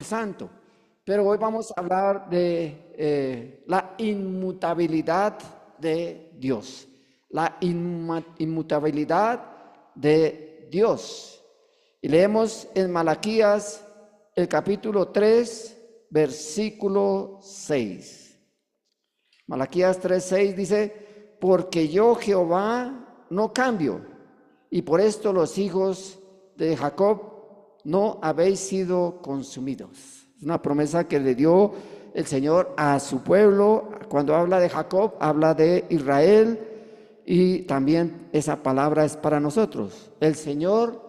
Santo. Pero hoy vamos a hablar de la inmutabilidad de Dios. La inmutabilidad de Dios. Y leemos en Malaquías el capítulo 3, versículo 6. Malaquías 3:6 dice: porque yo Jehová no cambio, y por esto los hijos de Jacob no habéis sido consumidos. Es una promesa que le dio el Señor a su pueblo. Cuando habla de Jacob, habla de Israel, y también esa palabra es para nosotros. El Señor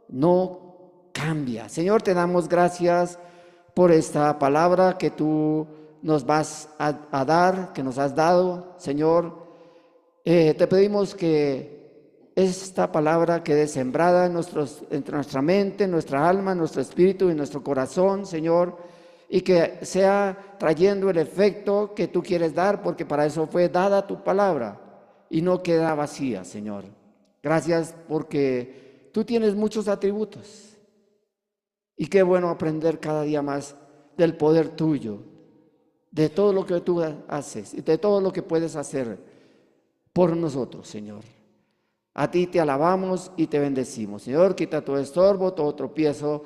no cambia. Señor, te damos gracias por esta palabra que tú nos vas a dar, que nos has dado. Señor, te pedimos que esta palabra quede sembrada entre nuestra mente, nuestra alma, nuestro espíritu y nuestro corazón, Señor, y que sea trayendo el efecto que tú quieres dar, porque para eso fue dada tu palabra y no queda vacía, Señor. Gracias porque tú tienes muchos atributos y qué bueno aprender cada día más del poder tuyo, de todo lo que tú haces y de todo lo que puedes hacer por nosotros, Señor. A ti te alabamos y te bendecimos. Señor, quita todo estorbo, todo tropiezo,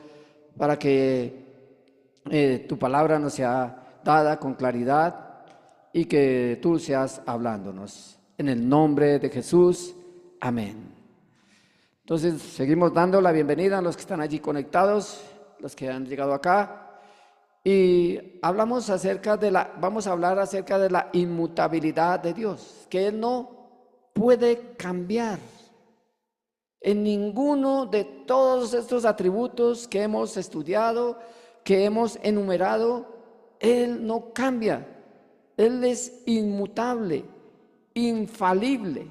para que tu palabra nos sea dada con claridad y que tú seas hablándonos. En el nombre de Jesús, amén. Entonces, seguimos dando la bienvenida a los que están allí conectados, los que han llegado acá, y vamos a hablar acerca de la inmutabilidad de Dios, que Él no puede cambiar. En ninguno de todos estos atributos que hemos estudiado, que hemos enumerado, Él no cambia. Él es inmutable, infalible.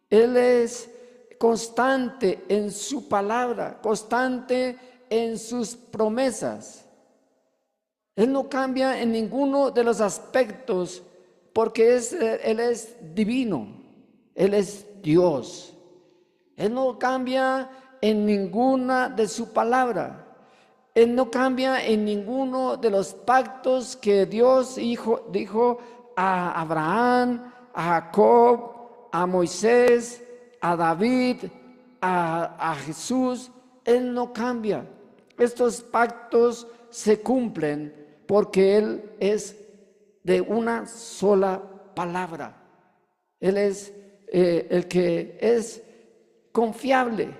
Él es constante en su palabra, constante en sus promesas. Él no cambia en ninguno de los aspectos porque Él es divino, Él es Dios. Él no cambia en ninguna de su palabra. Él no cambia en ninguno de los pactos que Dios dijo a Abraham, a Jacob, a Moisés, a David, a Jesús. Él no cambia. Estos pactos se cumplen porque Él es de una sola palabra. Él es el que es confiable,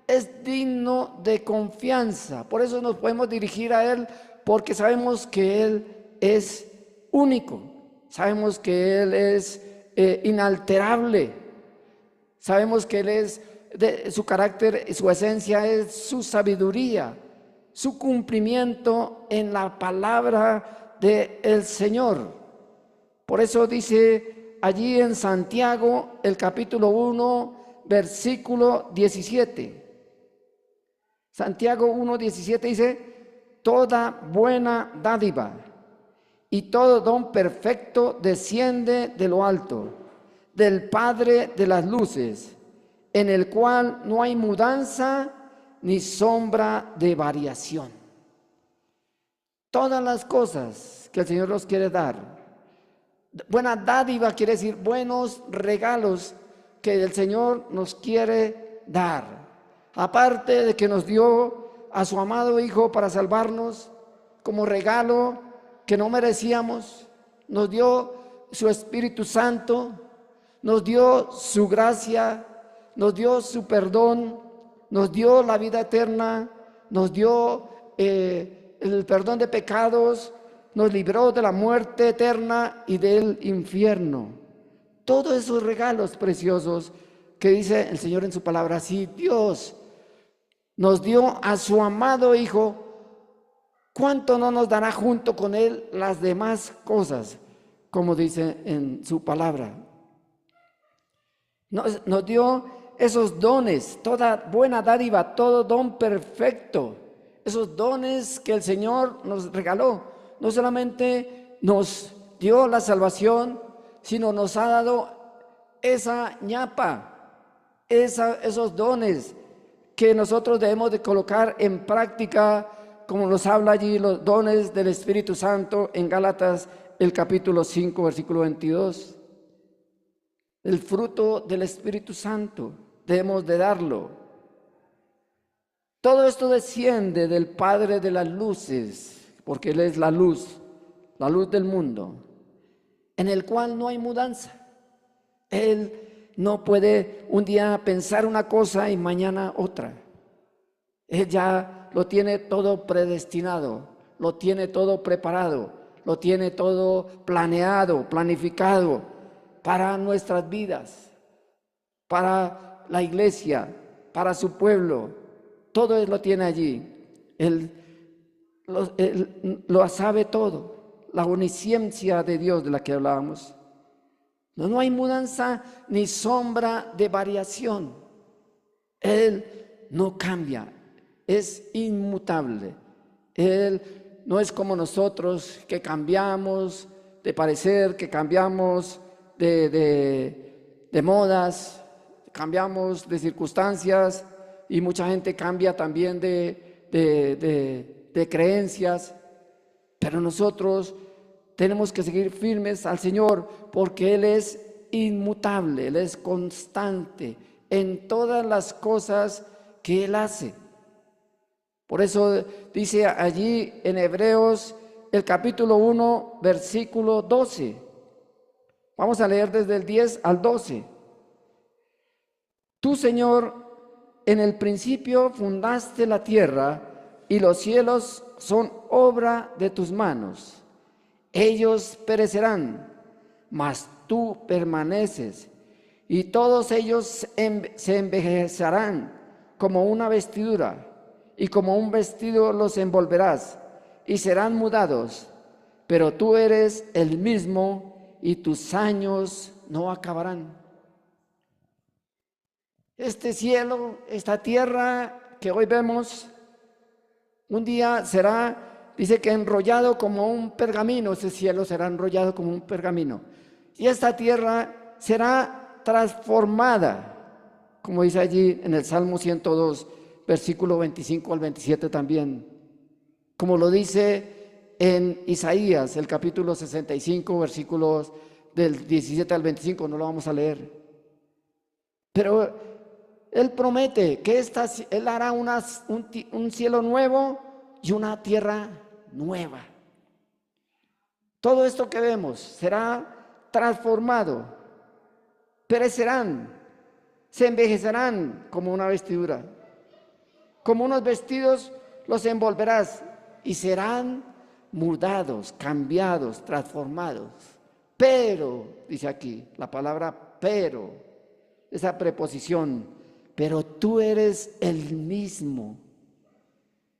es digno de confianza. Por eso nos podemos dirigir a Él, porque sabemos que Él es único, sabemos que Él es inalterable, sabemos que Él es, su carácter, su esencia es su sabiduría, su cumplimiento en la palabra del Señor. Por eso dice allí en Santiago, el capítulo 1, versículo 17. Santiago 1:17 dice: toda buena dádiva y todo don perfecto desciende de lo alto, del Padre de las luces, en el cual no hay mudanza ni sombra de variación. Todas las cosas que el Señor nos quiere dar, buena dádiva quiere decir buenos regalos que el Señor nos quiere dar. Aparte de que nos dio a su amado Hijo para salvarnos como regalo que no merecíamos, nos dio su Espíritu Santo, nos dio su gracia, nos dio su perdón, nos dio la vida eterna, nos dio el perdón de pecados, nos libró de la muerte eterna y del infierno. Todos esos regalos preciosos que dice el Señor en su palabra. Si Dios nos dio a su amado Hijo, ¿cuánto no nos dará junto con Él las demás cosas? Como dice en su palabra. Nos dio esos dones, toda buena dádiva, todo don perfecto. Esos dones que el Señor nos regaló. No solamente nos dio la salvación, sino nos ha dado esa ñapa, esos dones que nosotros debemos de colocar en práctica como nos habla allí los dones del Espíritu Santo en Gálatas, el capítulo 5, versículo 22. El fruto del Espíritu Santo debemos de darlo. Todo esto desciende del Padre de las luces, porque Él es la luz del mundo, en el cual no hay mudanza. Él no puede un día pensar una cosa y mañana otra. Él ya lo tiene todo predestinado, lo tiene todo preparado, lo tiene todo planeado, planificado para nuestras vidas, para la iglesia, para su pueblo. Todo Él lo tiene allí. Él lo sabe todo. La omnisciencia de Dios de la que hablábamos. No hay mudanza ni sombra de variación. Él no cambia, es inmutable. Él no es como nosotros que cambiamos de parecer, que cambiamos de modas, cambiamos de circunstancias, y mucha gente cambia también de creencias. Pero nosotros tenemos que seguir firmes al Señor, porque Él es inmutable, Él es constante en todas las cosas que Él hace. Por eso dice allí en Hebreos el capítulo 1, versículo 12. Vamos a leer desde el 10 al 12. Tú, Señor, en el principio fundaste la tierra, y los cielos son obra de tus manos. Ellos perecerán, mas tú permaneces, y todos ellos se envejecerán como una vestidura, y como un vestido los envolverás, y serán mudados. Pero tú eres el mismo, y tus años no acabarán. Este cielo, esta tierra que hoy vemos, un día será, dice que enrollado como un pergamino. Ese cielo será enrollado como un pergamino. Y esta tierra será transformada, como dice allí en el Salmo 102, versículo 25 al 27 también. Como lo dice en Isaías, el capítulo 65, versículos del 17 al 25, no lo vamos a leer. Pero Él promete que Él hará un cielo nuevo y una tierra nueva. Todo esto que vemos será transformado. Perecerán, se envejecerán como una vestidura. Como unos vestidos los envolverás, y serán mudados, cambiados, transformados. Pero, dice aquí la palabra pero, esa preposición, pero tú eres el mismo.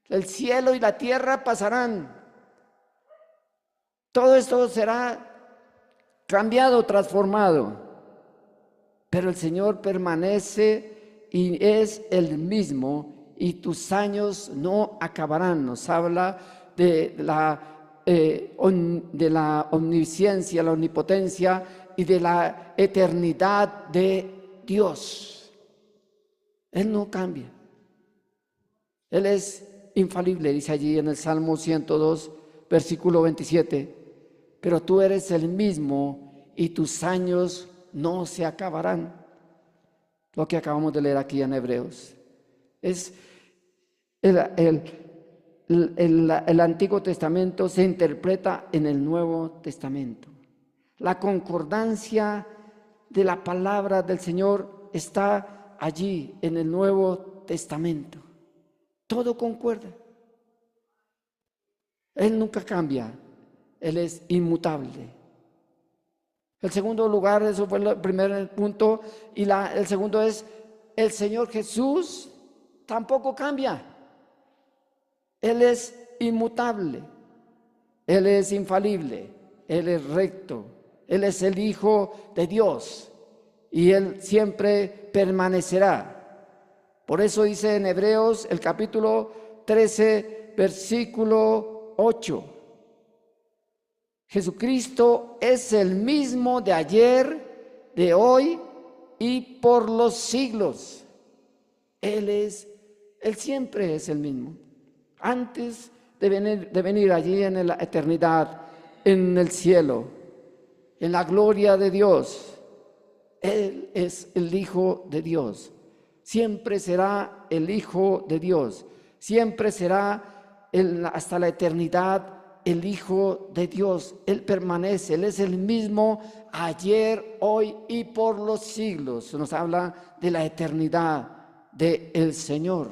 El cielo y la tierra pasarán. Todo esto será cambiado, transformado. Pero el Señor permanece y es el mismo, y tus años no acabarán. Nos habla de la omnisciencia, la omnipotencia y de la eternidad de Dios. Él no cambia. Él es infalible, dice allí en el Salmo 102, versículo 27. Pero tú eres el mismo, y tus años no se acabarán. Lo que acabamos de leer aquí en Hebreos. Es el Antiguo Testamento se interpreta en el Nuevo Testamento. La concordancia de la palabra del Señor está allí en el Nuevo Testamento. Todo concuerda. Él nunca cambia. Él es inmutable. El segundo lugar, eso fue el primer punto, y el segundo es, el Señor Jesús tampoco cambia. Él es inmutable, Él es infalible, Él es recto, Él es el Hijo de Dios, y Él siempre permanecerá. Por eso dice en Hebreos el capítulo 13, versículo 8. Jesucristo es el mismo de ayer, de hoy y por los siglos. Él siempre es el mismo. Antes de venir allí en la eternidad, en el cielo, en la gloria de Dios. Él es el Hijo de Dios. Siempre será el Hijo de Dios. Siempre será hasta la eternidad el Hijo de Dios. Él permanece, Él es el mismo ayer, hoy y por los siglos. Nos habla de la eternidad del Señor.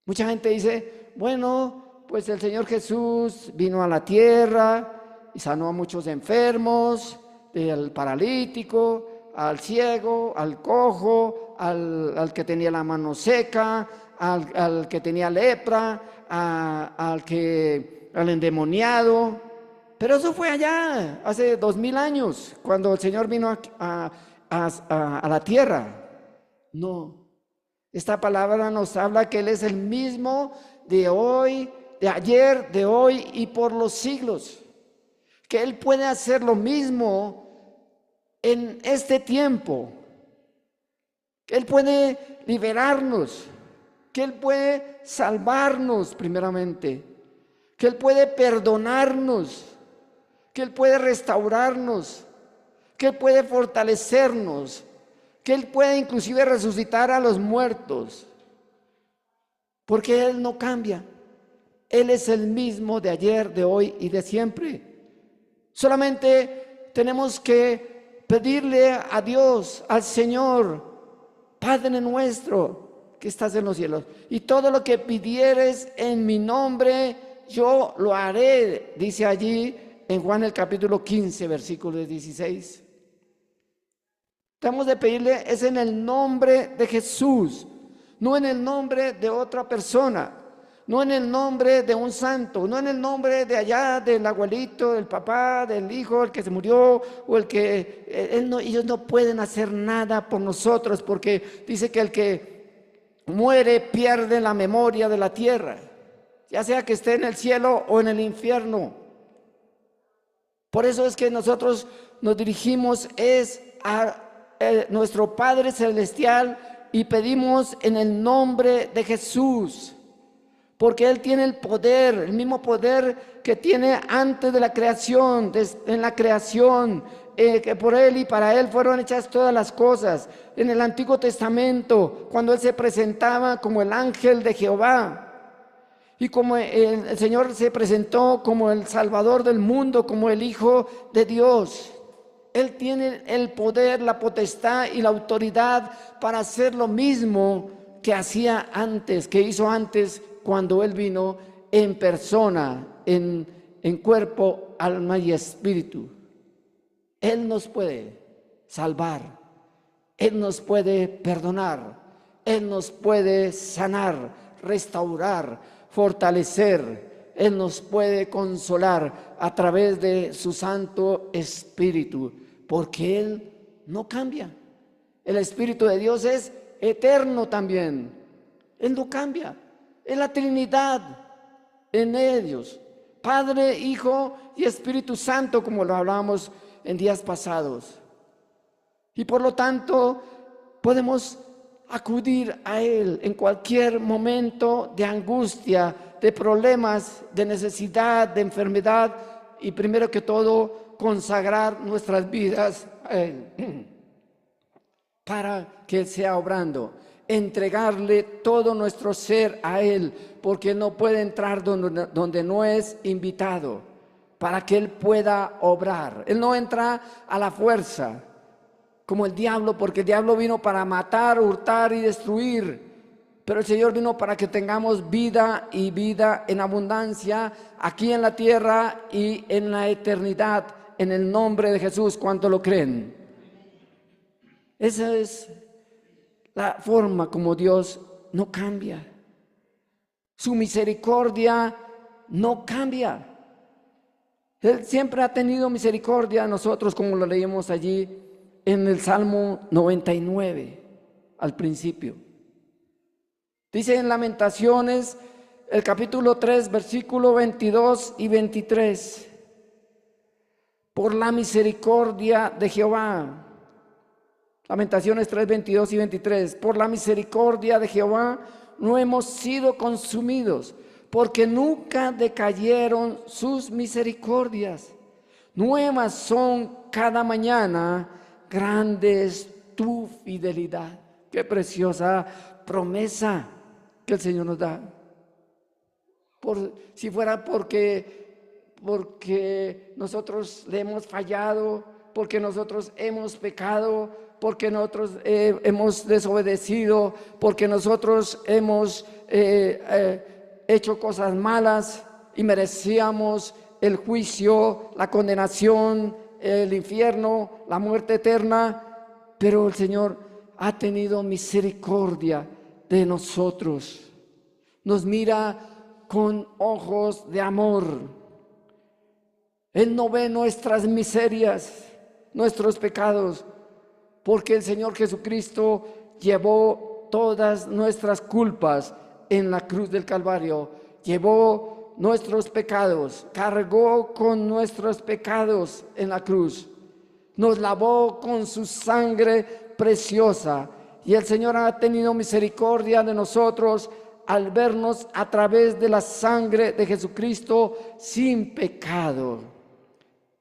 Mucha gente dice, bueno, pues el Señor Jesús vino a la tierra y sanó a muchos enfermos, al paralítico, al ciego, al cojo, al que tenía la mano seca, al que tenía lepra, al endemoniado. Pero eso fue allá, hace 2000 años, cuando el Señor vino a la tierra. No, esta palabra nos habla que Él es el mismo de hoy, de ayer, de hoy y por los siglos. Que Él puede hacer lo mismo en este tiempo. Que Él puede liberarnos. Que Él puede salvarnos primeramente. Que Él puede perdonarnos. Que Él puede restaurarnos. Que Él puede fortalecernos. Que Él puede inclusive resucitar a los muertos. Porque Él no cambia. Él es el mismo de ayer, de hoy y de siempre. Solamente tenemos que pedirle a Dios, al Señor, Padre nuestro que estás en los cielos, y todo lo que pidieres en mi nombre, yo lo haré, dice allí en Juan el capítulo 15, versículo 16. Tenemos de pedirle es en el nombre de Jesús, no en el nombre de otra persona, no en el nombre de un santo, no en el nombre de allá, del abuelito, del papá, del hijo, el que se murió, o el que ellos no pueden hacer nada por nosotros, porque dice que el que muere pierde la memoria de la tierra, ya sea que esté en el cielo o en el infierno. Por eso es que nosotros nos dirigimos a nuestro Padre Celestial y pedimos en el nombre de Jesús, porque Él tiene el poder, el mismo poder que tiene antes de la creación, en la creación, que por Él y para Él fueron hechas todas las cosas. En el Antiguo Testamento, cuando Él se presentaba como el ángel de Jehová, y como el Señor se presentó como el Salvador del mundo, como el Hijo de Dios. Él tiene el poder, la potestad y la autoridad para hacer lo mismo que hacía antes, que hizo antes cuando Él vino en persona, en cuerpo, alma y espíritu. Él nos puede salvar, Él nos puede perdonar, Él nos puede sanar, restaurar, fortalecer. Él nos puede consolar a través de su Santo Espíritu, porque Él no cambia. El Espíritu de Dios es eterno también. Él no cambia. Es la Trinidad en ellos, Padre, Hijo y Espíritu Santo, como lo hablábamos en días pasados. Y por lo tanto podemos acudir a Él en cualquier momento de angustia, de problemas, de necesidad, de enfermedad, y primero que todo consagrar nuestras vidas a Él para que Él sea obrando, entregarle todo nuestro ser a Él, porque Él no puede entrar donde no es invitado, para que Él pueda obrar. Él no entra a la fuerza como el diablo, porque el diablo vino para matar, hurtar y destruir. Pero el Señor vino para que tengamos vida y vida en abundancia aquí en la tierra y en la eternidad, en el nombre de Jesús. ¿Cuánto lo creen? Esa es la forma como Dios no cambia. Su misericordia no cambia. Él siempre ha tenido misericordia a nosotros, como lo leímos allí en el Salmo 99 al principio. Dice en Lamentaciones, el capítulo 3, versículo 22 y 23. Por la misericordia de Jehová. Lamentaciones 3, 22 y 23. Por la misericordia de Jehová no hemos sido consumidos, porque nunca decayeron sus misericordias. Nuevas son cada mañana, grande es tu fidelidad. Qué preciosa promesa que el Señor nos da. Si fuera porque nosotros le hemos fallado, porque nosotros hemos pecado, porque nosotros hemos desobedecido, porque nosotros hemos hecho cosas malas y merecíamos el juicio, la condenación, el infierno, la muerte eterna, pero el Señor ha tenido misericordia de nosotros. Nos mira con ojos de amor. Él no ve nuestras miserias, nuestros pecados, porque el Señor Jesucristo llevó todas nuestras culpas en la cruz del Calvario, llevó nuestros pecados, cargó con nuestros pecados en la cruz, nos lavó con su sangre preciosa, y el Señor ha tenido misericordia de nosotros al vernos a través de la sangre de Jesucristo sin pecado.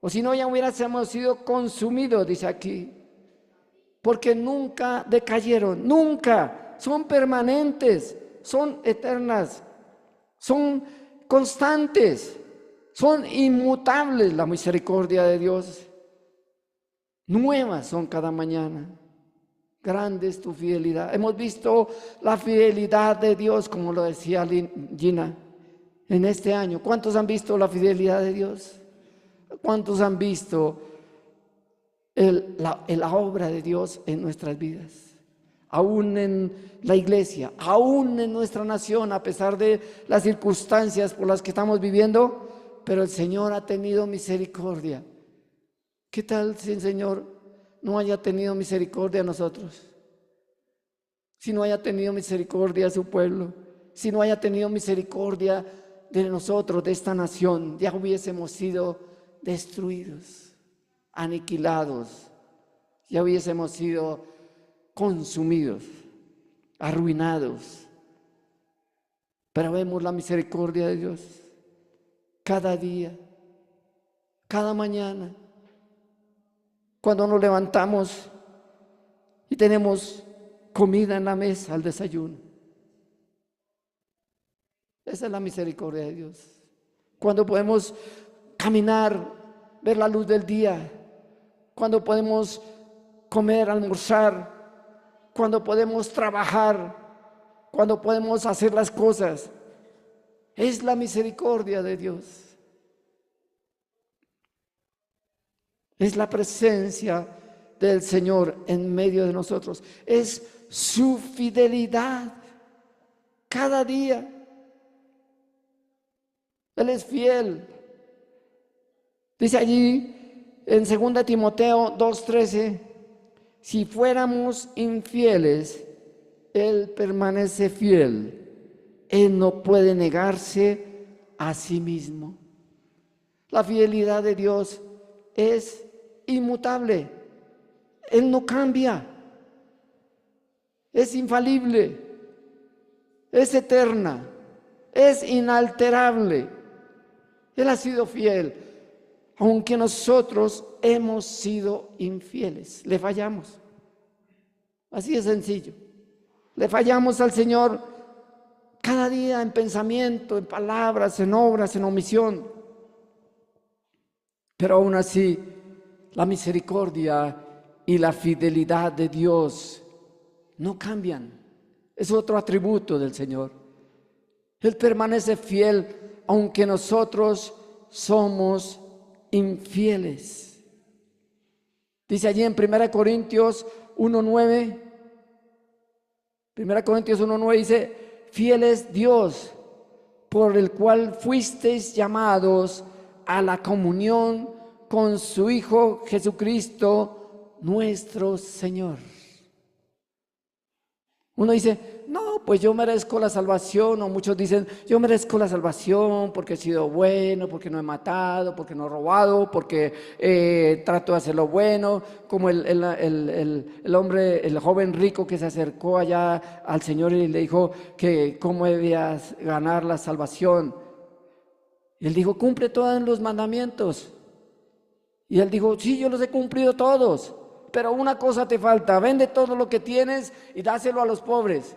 O si no, ya hubiéramos sido consumidos, dice aquí, porque nunca decayeron, nunca, son permanentes, son eternas, son constantes, son inmutables la misericordia de Dios. Nuevas son cada mañana. Grande es tu fidelidad. Hemos visto la fidelidad de Dios, como lo decía Gina, en este año. ¿Cuántos han visto la fidelidad de Dios? ¿Cuántos han visto la obra de Dios en nuestras vidas? Aún en la iglesia, aún en nuestra nación, a pesar de las circunstancias por las que estamos viviendo, pero el Señor ha tenido misericordia. ¿Qué tal si el Señor no haya tenido misericordia a nosotros? Si no haya tenido misericordia a su pueblo, si no haya tenido misericordia de nosotros, de esta nación, ya hubiésemos sido destruidos, aniquilados, ya hubiésemos sido consumidos, arruinados. Pero vemos la misericordia de Dios cada día, cada mañana. Cuando nos levantamos y tenemos comida en la mesa al desayuno. Esa es la misericordia de Dios. Cuando podemos caminar, ver la luz del día, cuando podemos comer, almorzar, cuando podemos trabajar, cuando podemos hacer las cosas. Es la misericordia de Dios. Es la presencia del Señor en medio de nosotros. Es su fidelidad cada día. Él es fiel. Dice allí en 2 Timoteo 2:13, si fuéramos infieles, Él permanece fiel. Él no puede negarse a sí mismo. La fidelidad de Dios es inmutable. Él no cambia. Es infalible. Es eterna. Es inalterable. Él ha sido fiel, aunque nosotros hemos sido infieles. Le fallamos. Así de sencillo. Le fallamos al Señor cada día en pensamiento, en palabras, en obras, en omisión. Pero aún así, la misericordia y la fidelidad de Dios no cambian. Es otro atributo del Señor. Él permanece fiel aunque nosotros somos infieles. Dice allí en 1 Corintios 1:9. 1 Corintios 1:9 dice: fiel es Dios, por el cual fuisteis llamados a la comunión con su Hijo Jesucristo, nuestro Señor. Uno dice, no, pues yo merezco la salvación, o muchos dicen, yo merezco la salvación porque he sido bueno, porque no he matado, porque no he robado, porque trato de hacer lo bueno, como el hombre, el joven rico que se acercó allá al Señor y le dijo que cómo debía ganar la salvación. Y él dijo, cumple todos los mandamientos. Y él dijo, sí, yo los he cumplido todos, pero una cosa te falta, vende todo lo que tienes y dáselo a los pobres.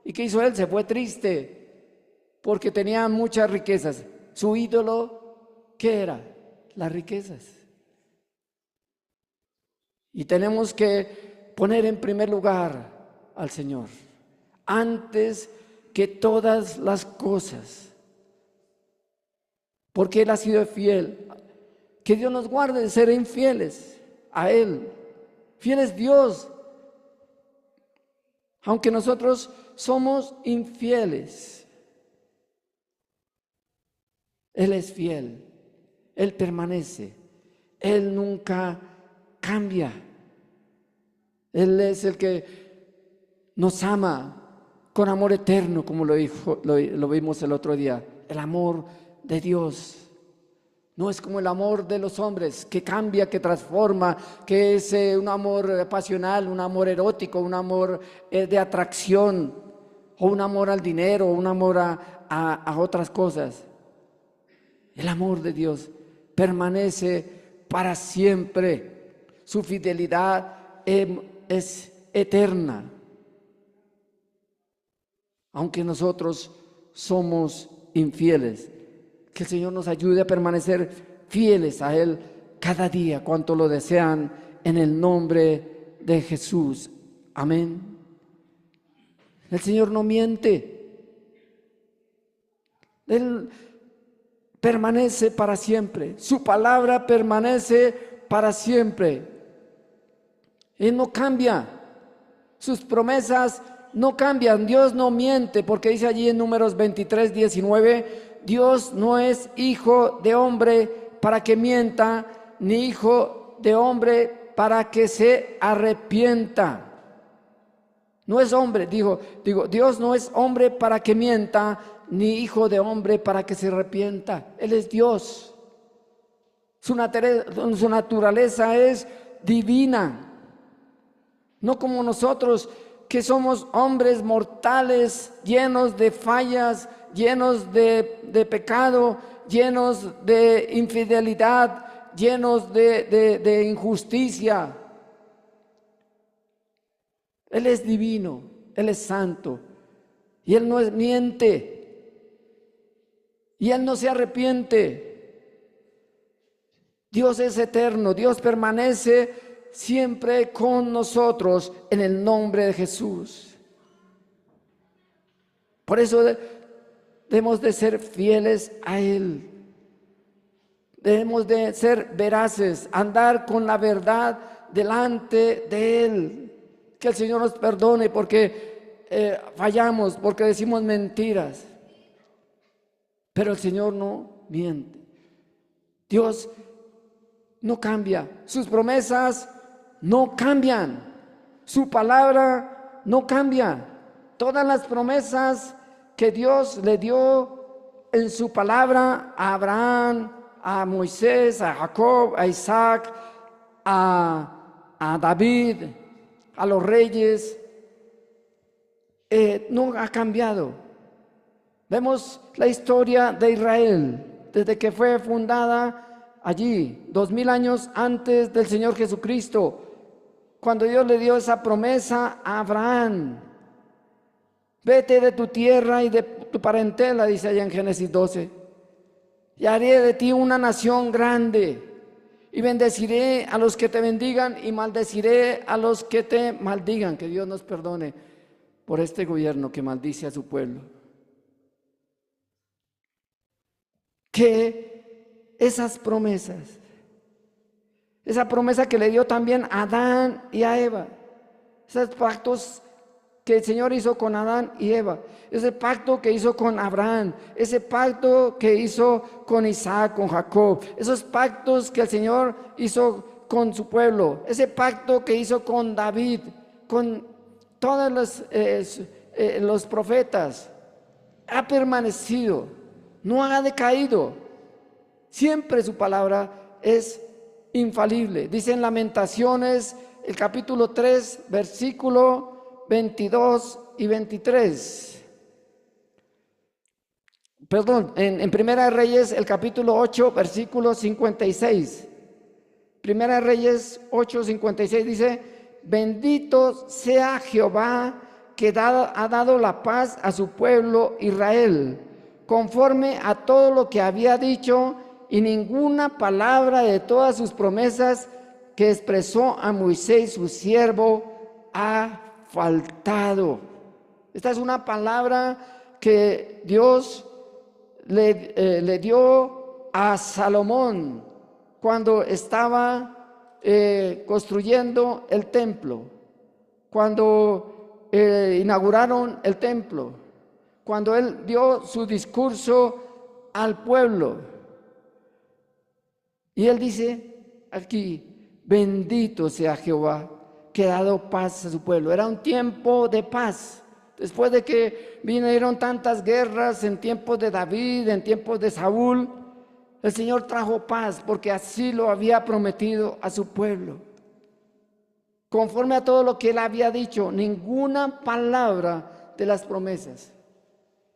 ¿Y qué hizo él? Se fue triste porque tenía muchas riquezas. Su ídolo, ¿qué era? Las riquezas. Y tenemos que poner en primer lugar al Señor antes que todas las cosas, porque Él ha sido fiel. Que Dios nos guarde de ser infieles a Él. Fiel es Dios, aunque nosotros somos infieles. Él es fiel, Él permanece, Él nunca cambia. Él es el que nos ama con amor eterno, como lo vimos el otro día. El amor de Dios no es como el amor de los hombres, que cambia, que transforma, que es un amor pasional, un amor erótico, un amor de atracción, o un amor al dinero, o un amor a otras cosas. El amor de Dios permanece para siempre. Su fidelidad es eterna. Aunque nosotros somos infieles, que el Señor nos ayude a permanecer fieles a Él cada día, cuanto lo desean, en el nombre de Jesús. Amén. El Señor no miente. Él permanece para siempre. Su palabra permanece para siempre. Él no cambia. Sus promesas no cambian. Dios no miente, porque dice allí en Números 23, 19, Dios no es hijo de hombre para que mienta, ni hijo de hombre para que se arrepienta. No es hombre, digo, Dios no es hombre para que mienta, ni hijo de hombre para que se arrepienta. Él es Dios. Su naturaleza es divina. No como nosotros, que somos hombres mortales, llenos de fallas, llenos de pecado, llenos de infidelidad, llenos de injusticia. Él es divino, Él es santo, y Él no miente, y Él no se arrepiente. Dios es eterno, Dios permanece siempre con nosotros en el nombre de Jesús. Por eso debemos de ser fieles a Él. Debemos de ser veraces, andar con la verdad delante de Él. Que el Señor nos perdone porque fallamos, porque decimos mentiras. Pero el Señor no miente. Dios no cambia. Sus promesas no cambian. Su palabra no cambia. Todas las promesas que Dios le dio en su palabra a Abraham, a Moisés, a Jacob, a Isaac, a David, a los reyes, no ha cambiado. Vemos la historia de Israel desde que fue fundada allí, 2000 años antes del Señor Jesucristo, cuando Dios le dio esa promesa a Abraham. Vete de tu tierra y de tu parentela, dice allá en Génesis 12, y haré de ti una nación grande, y bendeciré a los que te bendigan y maldeciré a los que te maldigan. Que Dios nos perdone por este gobierno que maldice a su pueblo. Que esas promesas, esa promesa que le dio también a Adán y a Eva, esos pactos que el Señor hizo con Adán y Eva, ese pacto que hizo con Abraham, ese pacto que hizo con Isaac, con Jacob, esos pactos que el Señor hizo con su pueblo, ese pacto que hizo con David, con todos los profetas, ha permanecido, no ha decaído. Siempre su palabra es infalible. Dice en Lamentaciones, el capítulo 3, versículo 22 y 23. Perdón, en Primera de Reyes, el capítulo 8, versículo 56. Primera de Reyes 8, 56 dice: bendito sea Jehová que ha dado la paz a su pueblo Israel, conforme a todo lo que había dicho, y ninguna palabra de todas sus promesas que expresó a Moisés su siervo ha faltado. Esta es una palabra que Dios le dio a Salomón cuando estaba construyendo el templo, cuando inauguraron el templo, cuando él dio su discurso al pueblo. Y él dice aquí: bendito sea Jehová que ha dado paz a su pueblo. Era un tiempo de paz. Después de que vinieron tantas guerras en tiempos de David, en tiempos de Saúl, el Señor trajo paz porque así lo había prometido a su pueblo. Conforme a todo lo que él había dicho, ninguna palabra de las promesas.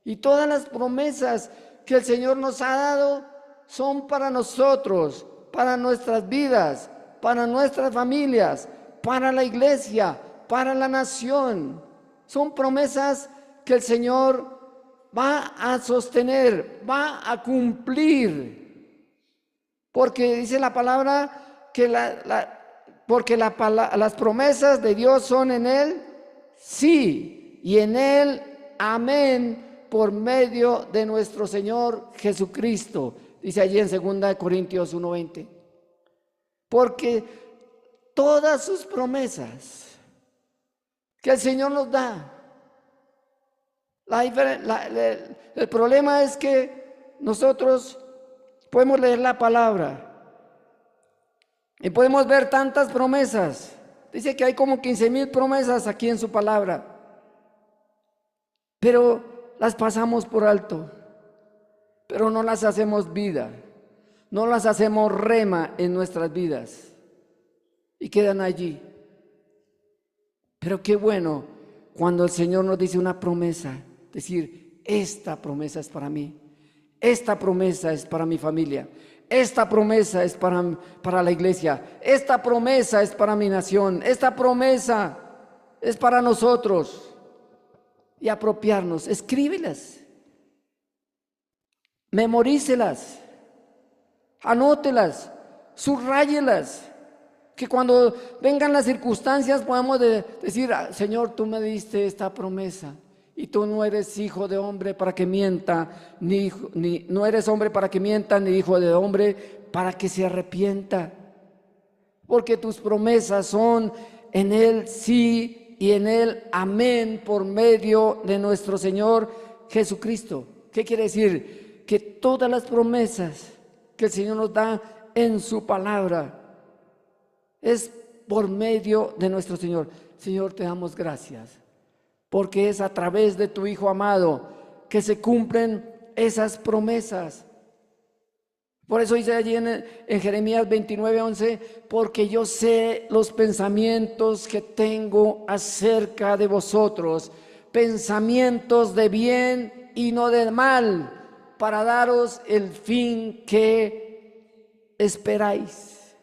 Y todas las promesas que el Señor nos ha dado son para nosotros, para nuestras vidas, para nuestras familias, para la iglesia, para la nación. Son promesas que el Señor va a sostener, va a cumplir. Porque dice la palabra que las promesas de Dios son en Él sí, y en Él amén, por medio de nuestro Señor Jesucristo. Dice allí en 2 Corintios 1:20. Porque todas sus promesas que el Señor nos da, el problema es que nosotros podemos leer la palabra y podemos ver tantas promesas. Dice que hay como 15,000 promesas aquí en su palabra, pero las pasamos por alto, pero no las hacemos vida, no las hacemos rema en nuestras vidas y quedan allí. Pero qué bueno cuando el Señor nos dice una promesa, decir: esta promesa es para mí, esta promesa es para mi familia, esta promesa es para la iglesia, esta promesa es para mi nación, esta promesa es para nosotros. Y apropiarnos, escríbelas, memorícelas, anótelas, subráyelas, que cuando vengan las circunstancias podamos decir: Señor, tú me diste esta promesa, y tú no eres hijo de hombre para que mienta, no eres hombre para que mienta, ni hijo de hombre para que se arrepienta. Porque tus promesas son en Él sí y en Él amén, por medio de nuestro Señor Jesucristo. ¿Qué quiere decir? Que todas las promesas que el Señor nos da en su palabra es por medio de nuestro Señor. Señor, te damos gracias, porque es a través de tu Hijo amado que se cumplen esas promesas. Por eso dice allí en Jeremías 29:11: porque yo sé los pensamientos que tengo acerca de vosotros, pensamientos de bien y no de mal, para daros el fin que esperáis.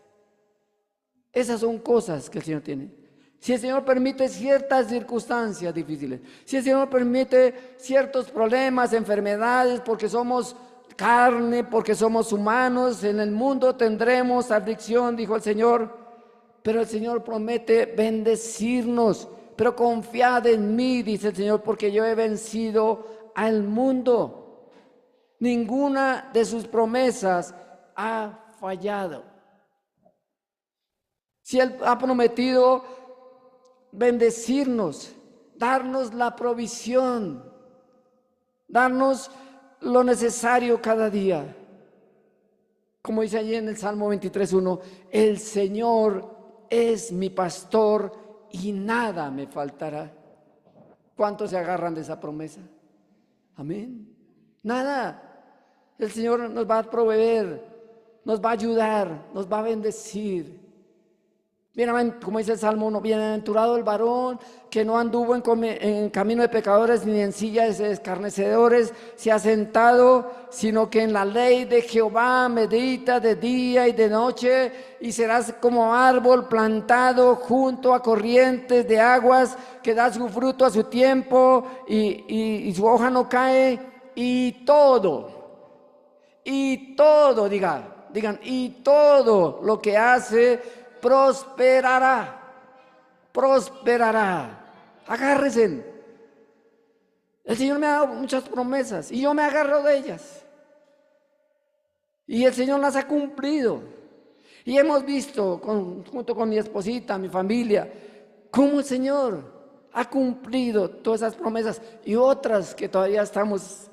Esas son cosas que el Señor tiene. Si el Señor permite ciertas circunstancias difíciles, si el Señor permite ciertos problemas, enfermedades, porque somos carne, porque somos humanos, en el mundo tendremos aflicción, dijo el Señor, pero el Señor promete bendecirnos. Pero confiad en mí, dice el Señor, porque yo he vencido al mundo. Ninguna de sus promesas ha fallado. Si Él ha prometido bendecirnos, darnos la provisión, darnos lo necesario cada día. Como dice allí en el Salmo 23:1: el Señor es mi pastor y nada me faltará. ¿Cuántos se agarran de esa promesa? Amén. Nada. El Señor nos va a proveer, nos va a ayudar, nos va a bendecir. Como dice el Salmo 1, bienaventurado el varón que no anduvo en camino de pecadores ni en silla de escarnecedores se ha sentado, sino que en la ley de Jehová medita de día y de noche, y serás como árbol plantado junto a corrientes de aguas, que da su fruto a su tiempo y su hoja no cae, y todo, digan, y todo lo que hace prosperará. Agárrense. El Señor me ha dado muchas promesas y yo me agarro de ellas. Y el Señor las ha cumplido. Y hemos visto, junto con mi esposita, mi familia, cómo el Señor ha cumplido todas esas promesas y otras que todavía estamos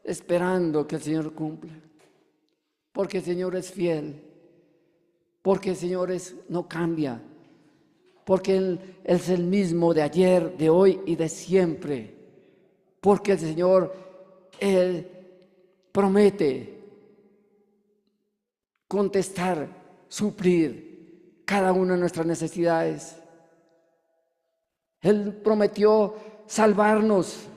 esperando que el Señor cumpla. Porque el Señor es fiel. Porque el Señor no cambia, porque Él es el mismo de ayer, de hoy y de siempre. Porque el Señor, Él promete contestar, suplir cada una de nuestras necesidades. Él prometió salvarnos.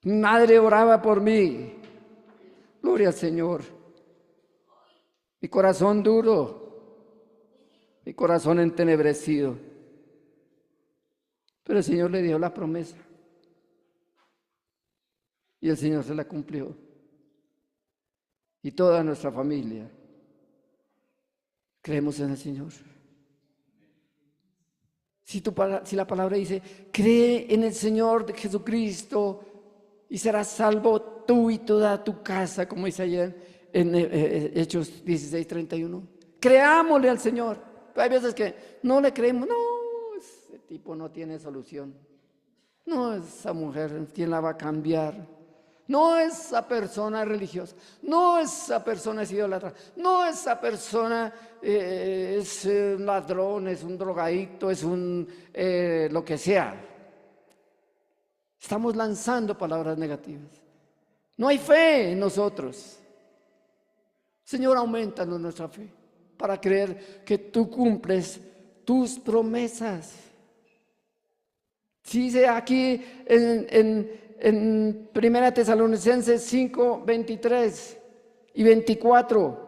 Mi madre oraba por mí. Gloria al Señor. Mi corazón duro, mi corazón entenebrecido. Pero el Señor le dio la promesa. Y el Señor se la cumplió. Y toda nuestra familia creemos en el Señor. Si la palabra dice, cree en el Señor de Jesucristo y serás salvo tú y toda tu casa, como dice ayer en Hechos 16:31. Creámosle al Señor. Pero hay veces que no le creemos. No, ese tipo no tiene solución. No, esa mujer, ¿quién la va a cambiar? No, esa persona es religiosa. No, esa persona es idólatra. No, esa persona es un ladrón, es un drogadicto, es un lo que sea. Estamos lanzando palabras negativas. No hay fe en nosotros. Señor, aumentanos nuestra fe para creer que tú cumples tus promesas. Dice aquí en 1 Tesalonicenses 5, 23 y 24.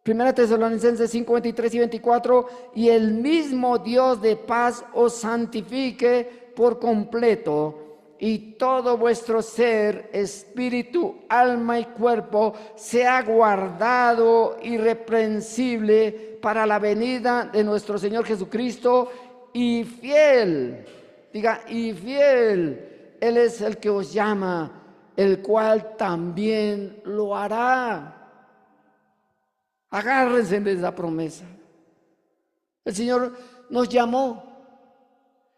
1 Tesalonicenses 5, 23 y 24. Y el mismo Dios de paz os santifique por completo, y todo vuestro ser, espíritu, alma y cuerpo sea guardado irreprensible para la venida de nuestro Señor Jesucristo. Y fiel, diga, y fiel, Él es el que os llama, el cual también lo hará. Agárrense de esa promesa. El Señor nos llamó,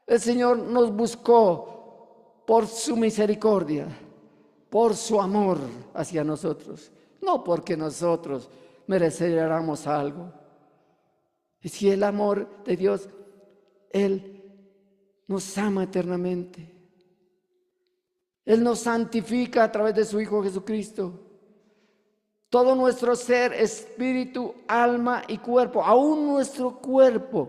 el Señor nos buscó por su misericordia, por su amor hacia nosotros, no porque nosotros mereciéramos algo. Y si el amor de Dios, Él nos ama eternamente. Él nos santifica a través de su Hijo Jesucristo. Todo nuestro ser, espíritu, alma y cuerpo, aún nuestro cuerpo,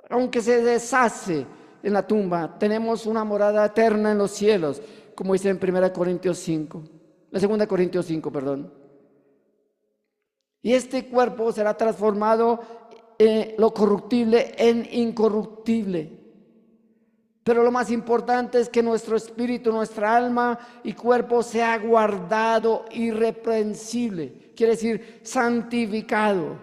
aunque se deshace en la tumba, tenemos una morada eterna en los cielos, como dice en 2 Corintios 5. Y este cuerpo será transformado lo corruptible en incorruptible. Pero lo más importante es que nuestro espíritu, nuestra alma y cuerpo sea guardado irreprensible. Quiere decir santificado.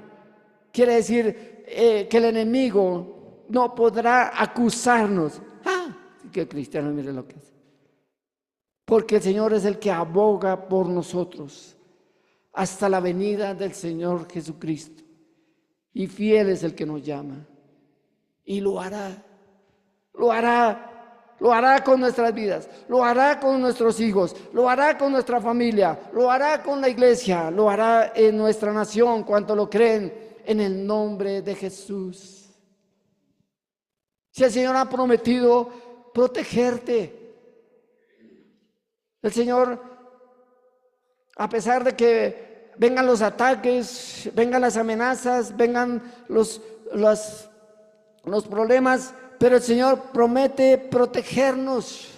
Quiere decir que el enemigo no podrá acusarnos. Que cristiano, mire lo que es. Porque el Señor es el que aboga por nosotros hasta la venida del Señor Jesucristo. Y fiel es el que nos llama. Y lo hará. Lo hará con nuestras vidas, lo hará con nuestros hijos, lo hará con nuestra familia, lo hará con la iglesia, lo hará en nuestra nación, cuanto lo creen, en el nombre de Jesús. Si el Señor ha prometido protegerte, el Señor, a pesar de que vengan los ataques, vengan las amenazas, vengan los problemas, pero el Señor promete protegernos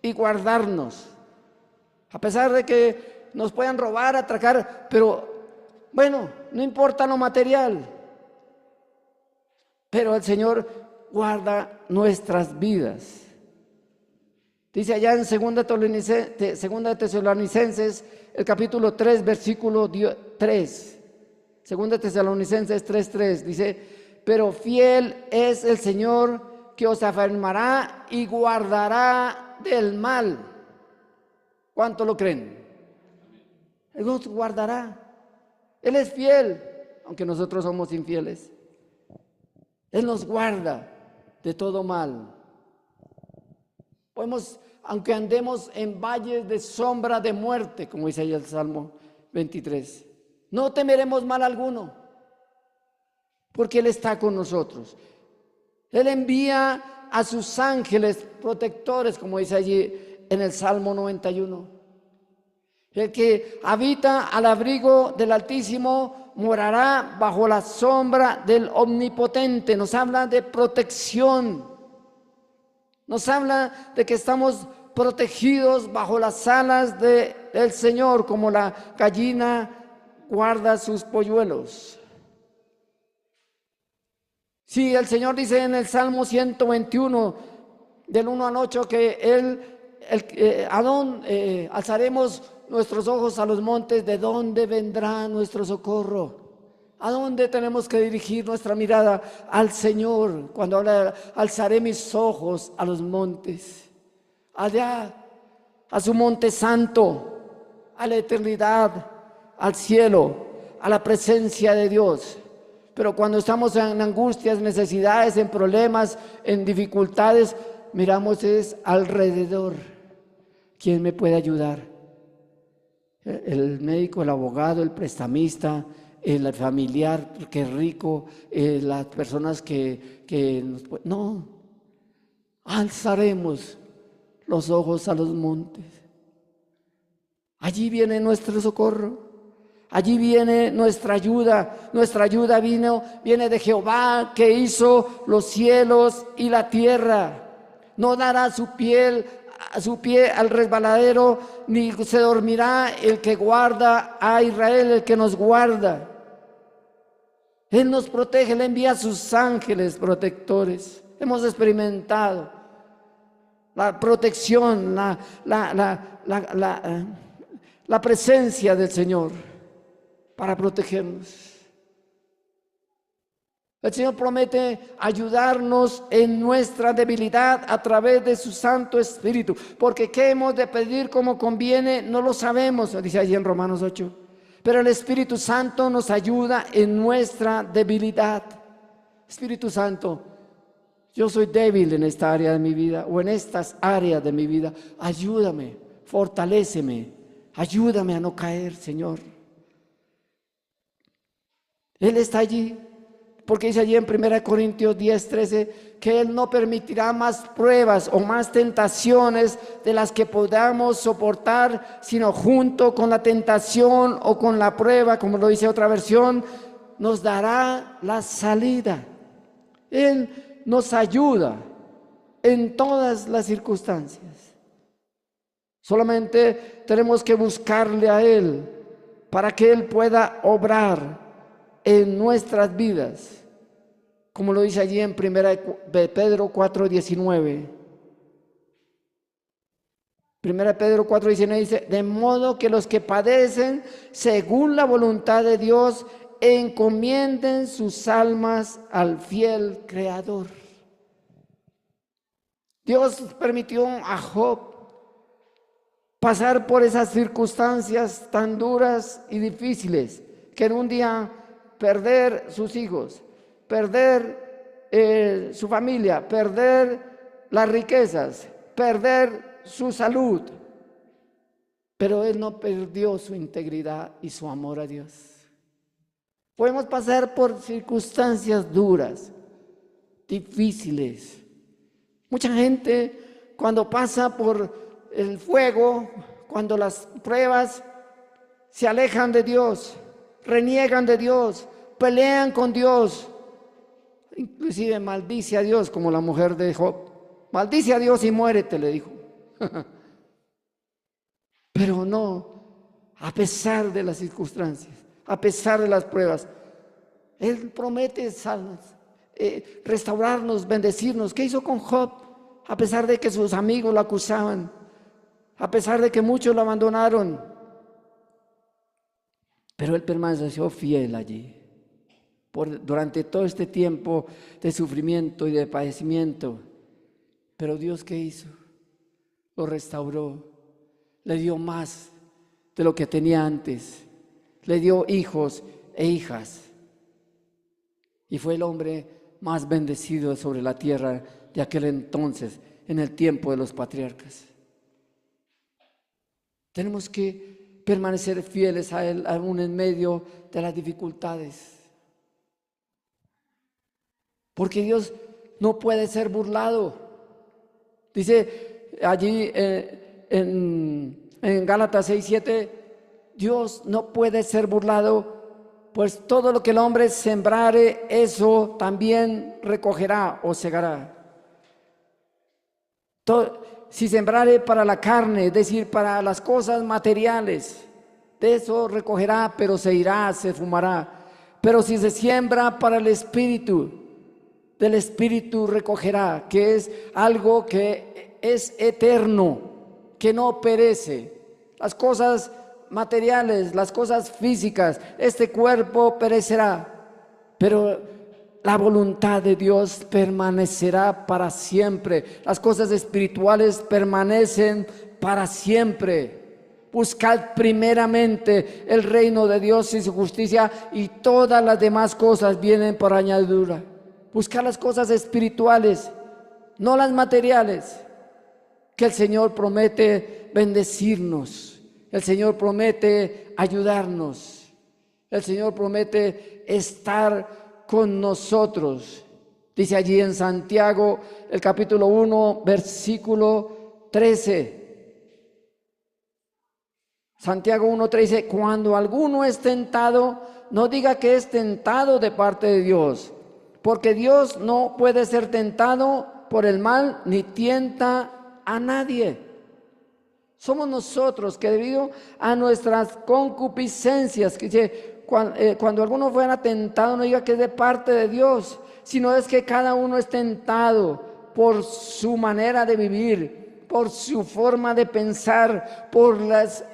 y guardarnos. A pesar de que nos puedan robar, atracar, pero bueno, no importa lo material, pero el Señor guarda nuestras vidas. Dice allá en 2 Tesalonicenses, el capítulo 3, versículo 3. 2 Tesalonicenses 3:3 dice: pero fiel es el Señor, que os afirmará y guardará del mal. ¿Cuánto lo creen? Él nos guardará. Él es fiel, aunque nosotros somos infieles. Él nos guarda de todo mal. Aunque andemos en valles de sombra de muerte, como dice ahí el Salmo 23, no temeremos mal alguno, porque Él está con nosotros. Él envía a sus ángeles protectores, como dice allí en el Salmo 91. El que habita al abrigo del Altísimo morará bajo la sombra del Omnipotente. Nos habla de protección. Nos habla de que estamos protegidos bajo las alas del Señor, como la gallina guarda sus polluelos. Sí, el Señor dice en el Salmo 121, del 1 al 8, que alzaremos nuestros ojos a los montes. ¿De dónde vendrá nuestro socorro? ¿A dónde tenemos que dirigir nuestra mirada? Al Señor. Cuando habla, alzaré mis ojos a los montes, allá, a su monte santo, a la eternidad, al cielo, a la presencia de Dios. Pero cuando estamos en angustias, necesidades, en problemas, en dificultades, miramos es alrededor. ¿Quién me puede ayudar? El médico, el abogado, el prestamista, el familiar que es rico, las personas no, alzaremos los ojos a los montes. Allí viene nuestro socorro. Allí viene nuestra ayuda. Nuestra ayuda viene de Jehová, que hizo los cielos y la tierra. No dará su pie al resbaladero, ni se dormirá el que guarda a Israel, el que nos guarda. Él nos protege, Él envía a sus ángeles protectores. Hemos experimentado la protección, la presencia del Señor para protegernos. El Señor promete ayudarnos en nuestra debilidad a través de su Santo Espíritu, porque qué hemos de pedir como conviene no lo sabemos, dice allí en Romanos 8, pero el Espíritu Santo nos ayuda en nuestra debilidad. Espíritu Santo, yo soy débil en esta área de mi vida o en estas áreas de mi vida. Ayúdame, fortaléceme, ayúdame a no caer, Señor. Él está allí, porque dice allí en 1 Corintios 10:13 que Él no permitirá más pruebas o más tentaciones de las que podamos soportar, sino junto con la tentación o con la prueba, como lo dice otra versión, nos dará la salida. Él nos ayuda en todas las circunstancias. Solamente tenemos que buscarle a Él para que Él pueda obrar en nuestras vidas, como lo dice allí en 1 Pedro 4:19. 1 Pedro 4:19 dice: de modo que los que padecen según la voluntad de Dios encomienden sus almas al fiel Creador. Dios permitió a Job pasar por esas circunstancias tan duras y difíciles, que en un día perder sus hijos, perder su familia, perder las riquezas, perder su salud. Pero él no perdió su integridad y su amor a Dios. Podemos pasar por circunstancias duras, difíciles, Mucha gente cuando pasa por el fuego, cuando las pruebas, se alejan de Dios, reniegan de Dios, pelean con Dios, inclusive maldice a Dios, como la mujer de Job. Maldice a Dios y muérete, le dijo. Pero no, a pesar de las circunstancias, a pesar de las pruebas, Él promete restaurarnos, bendecirnos. ¿Qué hizo con Job? A pesar de que sus amigos lo acusaban, a pesar de que muchos lo abandonaron, pero él permaneció fiel allí. Durante todo este tiempo de sufrimiento y de padecimiento. Pero Dios, ¿qué hizo? Lo restauró, le dio más de lo que tenía antes, le dio hijos e hijas, y fue el hombre más bendecido sobre la tierra de aquel entonces, en el tiempo de los patriarcas. Tenemos que permanecer fieles a Él, aún en medio de las dificultades, porque Dios no puede ser burlado. Dice allí en Gálatas 6:7, Dios no puede ser burlado, pues todo lo que el hombre sembrare, eso también recogerá o segará. Si sembrare para la carne, es decir, para las cosas materiales, de eso recogerá, pero se irá, se fumará. Pero si se siembra para el Espíritu, del Espíritu recogerá, que es algo que es eterno, que no perece. Las cosas materiales, las cosas físicas, este cuerpo perecerá, pero la voluntad de Dios permanecerá para siempre. Las cosas espirituales permanecen para siempre. Buscad primeramente el reino de Dios y su justicia, y todas las demás cosas vienen por añadidura. Buscar las cosas espirituales, no las materiales, que el Señor promete bendecirnos, el Señor promete ayudarnos, el Señor promete estar con nosotros. Dice allí en Santiago, el capítulo 1, versículo 13. Santiago 1:13, cuando alguno es tentado, no diga que es tentado de parte de Dios, porque Dios no puede ser tentado por el mal, ni tienta a nadie. Somos nosotros que, debido a nuestras concupiscencias, que cuando alguno fuera tentado, no diga que es de parte de Dios, sino es que cada uno es tentado por su manera de vivir, por su forma de pensar, por las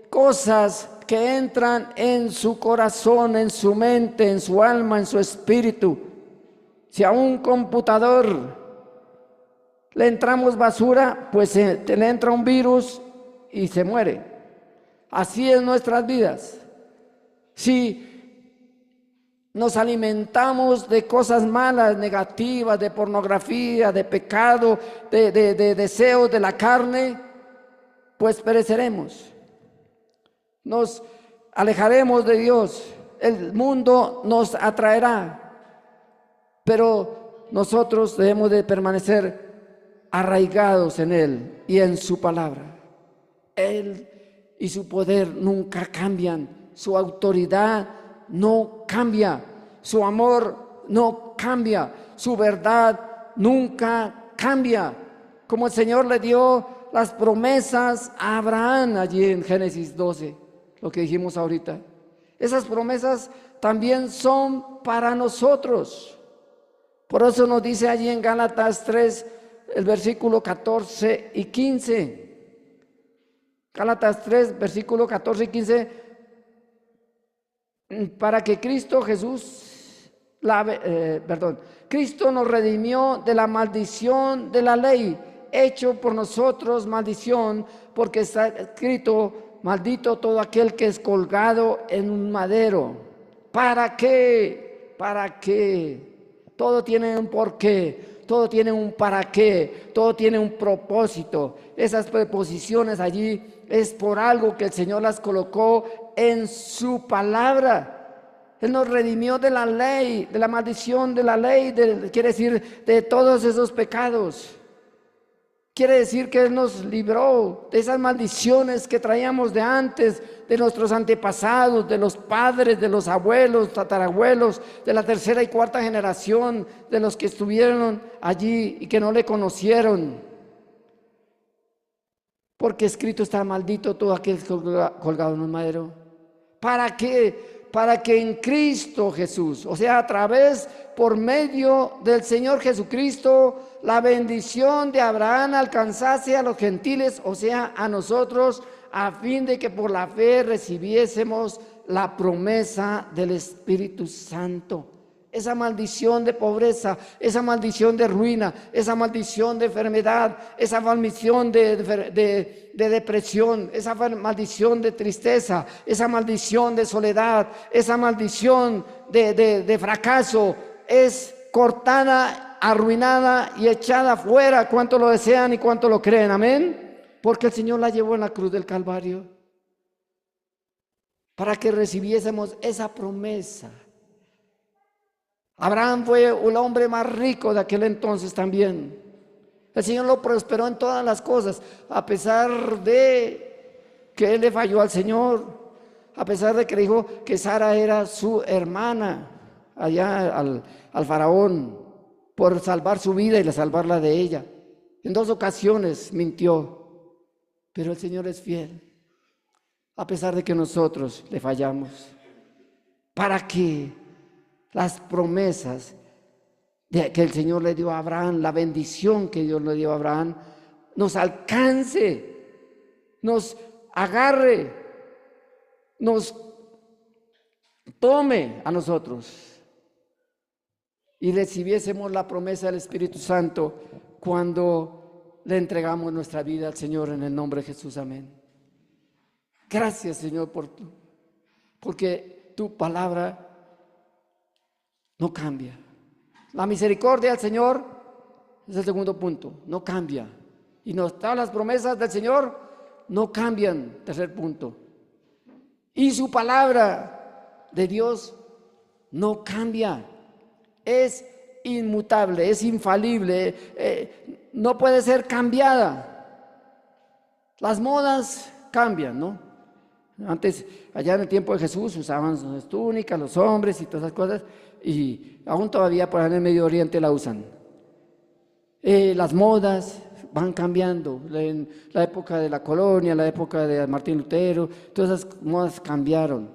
cosas que entran en su corazón, en su mente, en su alma, en su espíritu. Si a un computador le entramos basura, pues le entra un virus y se muere. Así es nuestras vidas. Si nos alimentamos de cosas malas, negativas, de pornografía, de pecado, de deseos de la carne, pues pereceremos. Nos alejaremos de Dios, el mundo nos atraerá, pero nosotros debemos de permanecer arraigados en Él y en su palabra. Él y su poder nunca cambian, su autoridad no cambia, su amor no cambia, su verdad nunca cambia. Como el Señor le dio las promesas a Abraham allí en Génesis 12, lo que dijimos ahorita. Esas promesas también son para nosotros. Por eso nos dice allí en Gálatas 3, el versículo 14 y 15. Gálatas 3, versículo 14 y 15. Para que Cristo Jesús, Cristo nos redimió de la maldición de la ley, hecho por nosotros maldición, porque está escrito: maldito todo aquel que es colgado en un madero. ¿Para qué? ¿Para qué? Todo tiene un porqué, todo tiene un para qué, todo tiene un propósito. Esas preposiciones allí es por algo que el Señor las colocó en su palabra. Él nos redimió de la ley, de la maldición de la ley, quiere decir de todos esos pecados. Quiere decir que Él nos libró de esas maldiciones que traíamos de antes, de nuestros antepasados, de los padres, de los abuelos, tatarabuelos, de la tercera y cuarta generación, de los que estuvieron allí y que no le conocieron. Porque escrito está: maldito todo aquel colgado en un madero. ¿Para qué? Para que en Cristo Jesús, o sea, a través, por medio del Señor Jesucristo, la bendición de Abraham alcanzase a los gentiles, o sea, a nosotros, a fin de que por la fe recibiésemos la promesa del Espíritu Santo. Esa maldición de pobreza, esa maldición de ruina, esa maldición de enfermedad, esa maldición de depresión, esa maldición de tristeza, esa maldición de soledad, esa maldición de fracaso, es cortada, arruinada y echada fuera. ¿Cuánto lo desean y cuánto lo creen? Amén. Porque el Señor la llevó en la cruz del Calvario para que recibiésemos esa promesa. Abraham fue el hombre más rico de aquel entonces también. El Señor lo prosperó en todas las cosas, a pesar de que él le falló al Señor, a pesar de que le dijo que Sara era su hermana allá al faraón, por salvar su vida y salvarla de ella. En 2 ocasiones mintió, pero el Señor es fiel, a pesar de que nosotros le fallamos. ¿Para qué? Las promesas que el Señor le dio a Abraham, la bendición que Dios le dio a Abraham, nos alcance, nos agarre, nos tome a nosotros y recibiésemos la promesa del Espíritu Santo cuando le entregamos nuestra vida al Señor en el nombre de Jesús. Amén. Gracias, Señor, porque tu palabra no cambia. La misericordia del Señor es el segundo punto, no cambia. Y todas las promesas del Señor no cambian, tercer punto. Y su palabra de Dios no cambia, es inmutable, es infalible, no puede ser cambiada. Las modas cambian, ¿no? Antes, allá en el tiempo de Jesús, usaban sus túnicas los hombres y todas esas cosas, y aún todavía por ahí en el Medio Oriente la usan. Las modas van cambiando. En la época de la colonia, la época de Martín Lutero, todas esas modas cambiaron.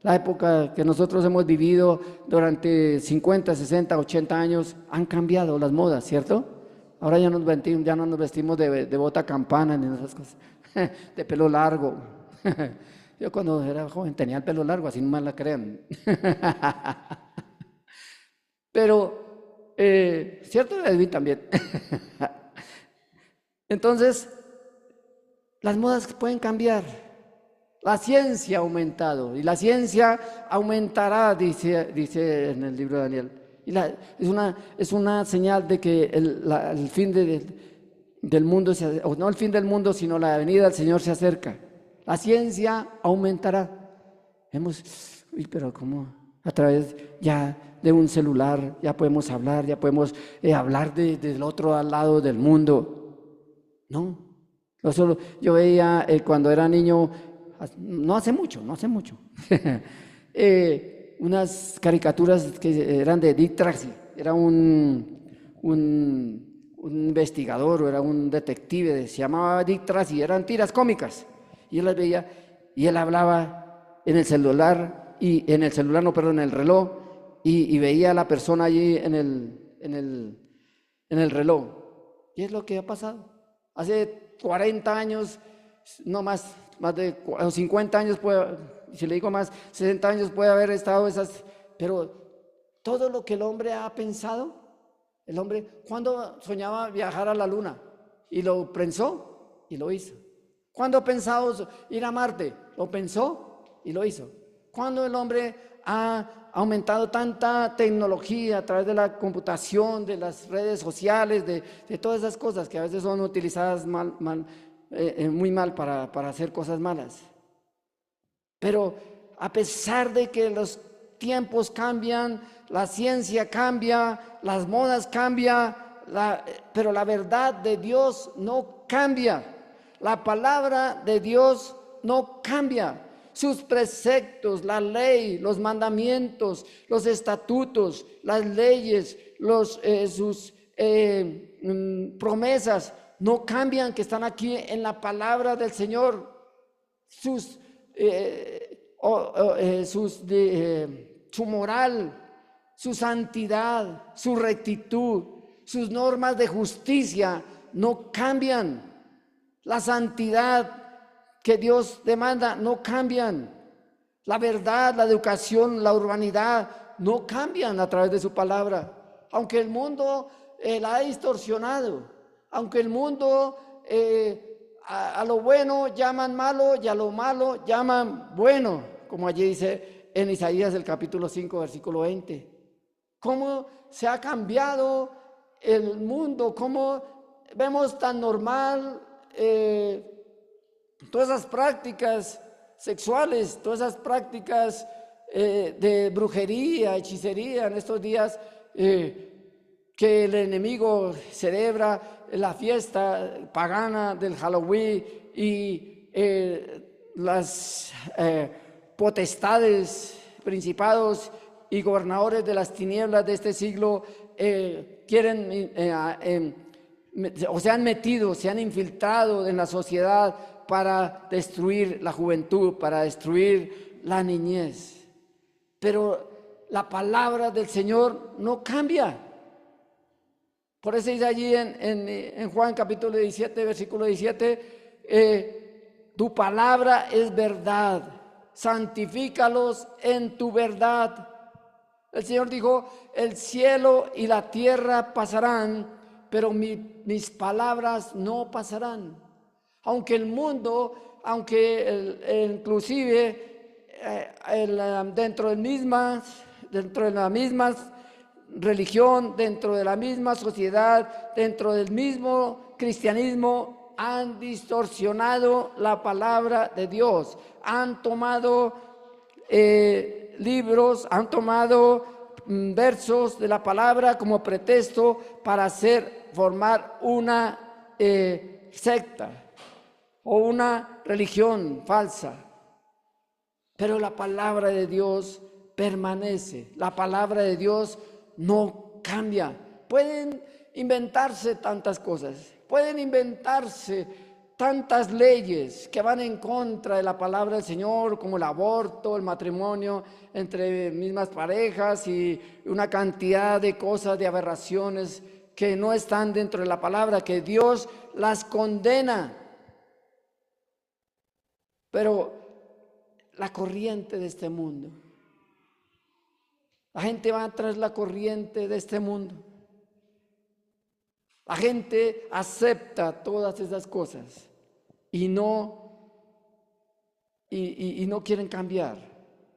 La época que nosotros hemos vivido durante 50, 60, 80 años, han cambiado las modas, ¿cierto? Ahora ya no nos vestimos de bota campana ni esas cosas, de pelo largo. Yo cuando era joven tenía el pelo largo, así no me la crean. Pero, ¿cierto? Edwin también. Entonces, las modas pueden cambiar. La ciencia ha aumentado y la ciencia aumentará, dice en el libro de Daniel. Y es una señal de que el fin del mundo, o no el fin del mundo, sino la venida del Señor se acerca. La ciencia aumentará. Pero ¿cómo? A través ya de un celular ya podemos hablar, ya podemos hablar del otro lado del mundo. No. Yo veía cuando era niño, no hace mucho, unas caricaturas que eran de Dick Tracy. Era un investigador o era un detective, se llamaba Dick Tracy, eran tiras cómicas. Y él las veía y él hablaba en el celular, en el reloj, y veía a la persona allí en el reloj. Y es lo que ha pasado. Hace 40 años, no más de 50 años, si le digo más, 60 años puede haber estado pero todo lo que el hombre ha pensado, el hombre, ¿cuándo soñaba viajar a la luna? Y lo pensó y lo hizo. ¿Cuándo ha pensado ir a Marte? Lo pensó y lo hizo. ¿Cuándo el hombre ha aumentado tanta tecnología a través de la computación, de las redes sociales, de todas esas cosas que a veces son utilizadas muy mal para hacer cosas malas? Pero a pesar de que tiempos cambian, la ciencia cambia, las modas cambian, pero la verdad de Dios no cambia. La palabra de Dios no cambia. Sus preceptos, la ley, los mandamientos, los estatutos, las leyes, sus promesas no cambian, que están aquí en la palabra del Señor. Su moral, su santidad, su rectitud, sus normas de justicia no cambian. La santidad que Dios demanda no cambian. La verdad, la educación, la urbanidad no cambian a través de su palabra. Aunque el mundo la ha distorsionado, aunque el mundo a lo bueno llaman malo y a lo malo llaman bueno, como allí dice en Isaías el capítulo 5, versículo 20. ¿Cómo se ha cambiado el mundo? ¿Cómo vemos tan normal todas esas prácticas sexuales, todas esas prácticas de brujería, hechicería en estos días que el enemigo celebra la fiesta pagana del Halloween y las potestades, principados y gobernadores de las tinieblas de este siglo quieren o se han metido, se han infiltrado en la sociedad para destruir la juventud, para destruir la niñez. Pero la palabra del Señor no cambia. Por eso dice allí en Juan capítulo 17, versículo 17, tu palabra es verdad, santifícalos en tu verdad. El Señor dijo, el cielo y la tierra pasarán, pero mis palabras no pasarán. Aunque el mundo, inclusive dentro de la misma religión, dentro de la misma sociedad, dentro del mismo cristianismo, han distorsionado la palabra de Dios, han tomado libros, han tomado versos de la palabra como pretexto para formar una secta o una religión falsa. Pero la palabra de Dios permanece, la palabra de Dios no cambia. Pueden inventarse tantas cosas, pueden inventarse tantas leyes que van en contra de la palabra del Señor, como el aborto, el matrimonio entre mismas parejas y una cantidad de cosas, de aberraciones que no están dentro de la palabra, que Dios las condena. Pero la corriente de este mundo, la gente va tras la corriente de este mundo. La gente acepta todas esas cosas y no quieren cambiar,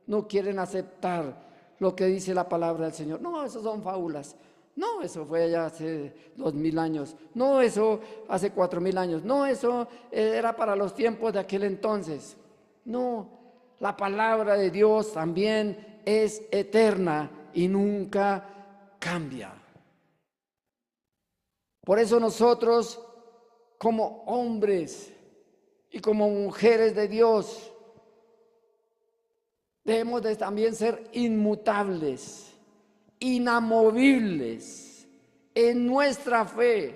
no quieren aceptar lo que dice la palabra del Señor. No, eso son fábulas. No, eso fue ya hace 2000 años. No, eso hace 4000 años. No, eso era para los tiempos de aquel entonces. No, la palabra de Dios también es eterna y nunca cambia. Por eso nosotros, como hombres y como mujeres de Dios, debemos de también ser inmutables, inamovibles en nuestra fe,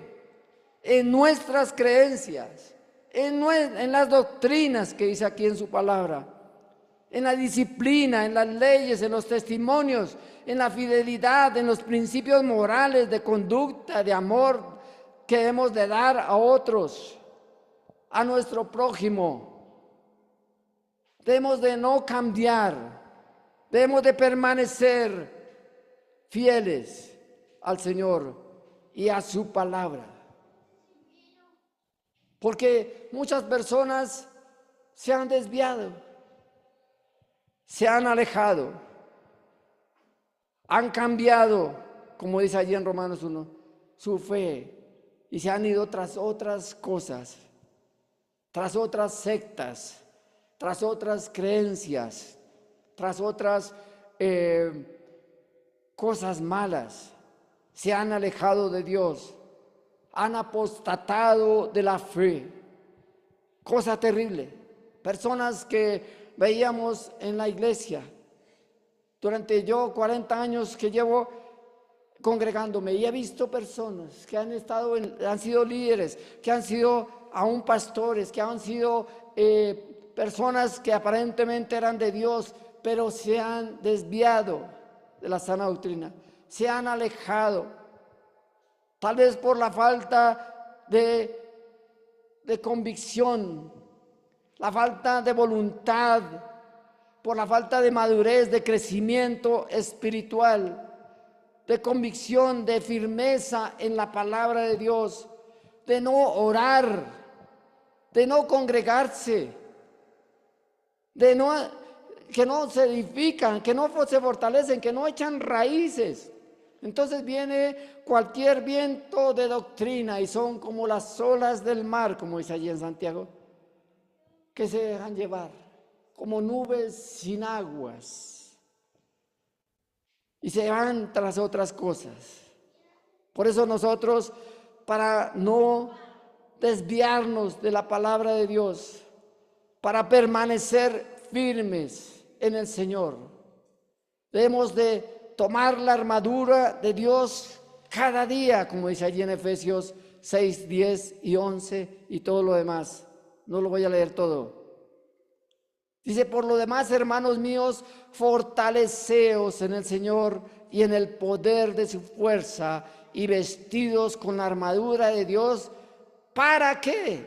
en nuestras creencias, en las doctrinas que dice aquí en su palabra, en la disciplina, en las leyes, en los testimonios, en la fidelidad, en los principios morales de conducta, de amor que debemos de dar a otros, a nuestro prójimo. Debemos de no cambiar, debemos de permanecer fieles al Señor y a su palabra. Porque muchas personas se han desviado, se han alejado, han cambiado, como dice allí en Romanos 1, su fe, y se han ido tras otras cosas, tras otras sectas, tras otras creencias, tras otras cosas malas, se han alejado de Dios, han apostatado de la fe. Cosa terrible. Personas que veíamos en la iglesia. Durante 40 años que llevo congregándome y he visto personas que han sido líderes, que han sido aún pastores, que han sido personas que aparentemente eran de Dios, pero se han desviado de la sana doctrina, se han alejado, tal vez por la falta de convicción, la falta de voluntad, por la falta de madurez, de crecimiento espiritual, de convicción, de firmeza en la palabra de Dios, de no orar, de no congregarse, que no se edifican, que no se fortalecen, que no echan raíces. Entonces viene cualquier viento de doctrina y son como las olas del mar, como dice allí en Santiago, que se dejan llevar como nubes sin aguas y se van tras otras cosas. Por eso nosotros, para no desviarnos de la palabra de Dios, para permanecer firmes en el Señor, debemos de tomar la armadura de Dios cada día, como dice allí en Efesios 6, 10 y 11 y todo lo demás. No lo voy a leer todo. Dice: por lo demás, hermanos míos, fortaleceos en el Señor y en el poder de su fuerza, y vestidos con la armadura de Dios. ¿Para qué?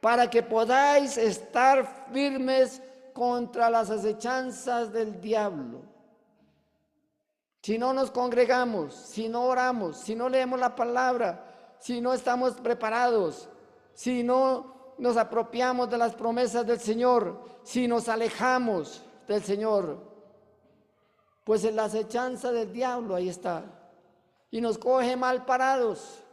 Para que podáis estar firmes contra las acechanzas del diablo. Si no nos congregamos, si no oramos, si no leemos la palabra, si no estamos preparados, si no nos apropiamos de las promesas del Señor, si nos alejamos del Señor, pues en la acechanza del diablo ahí está, y nos coge mal parados,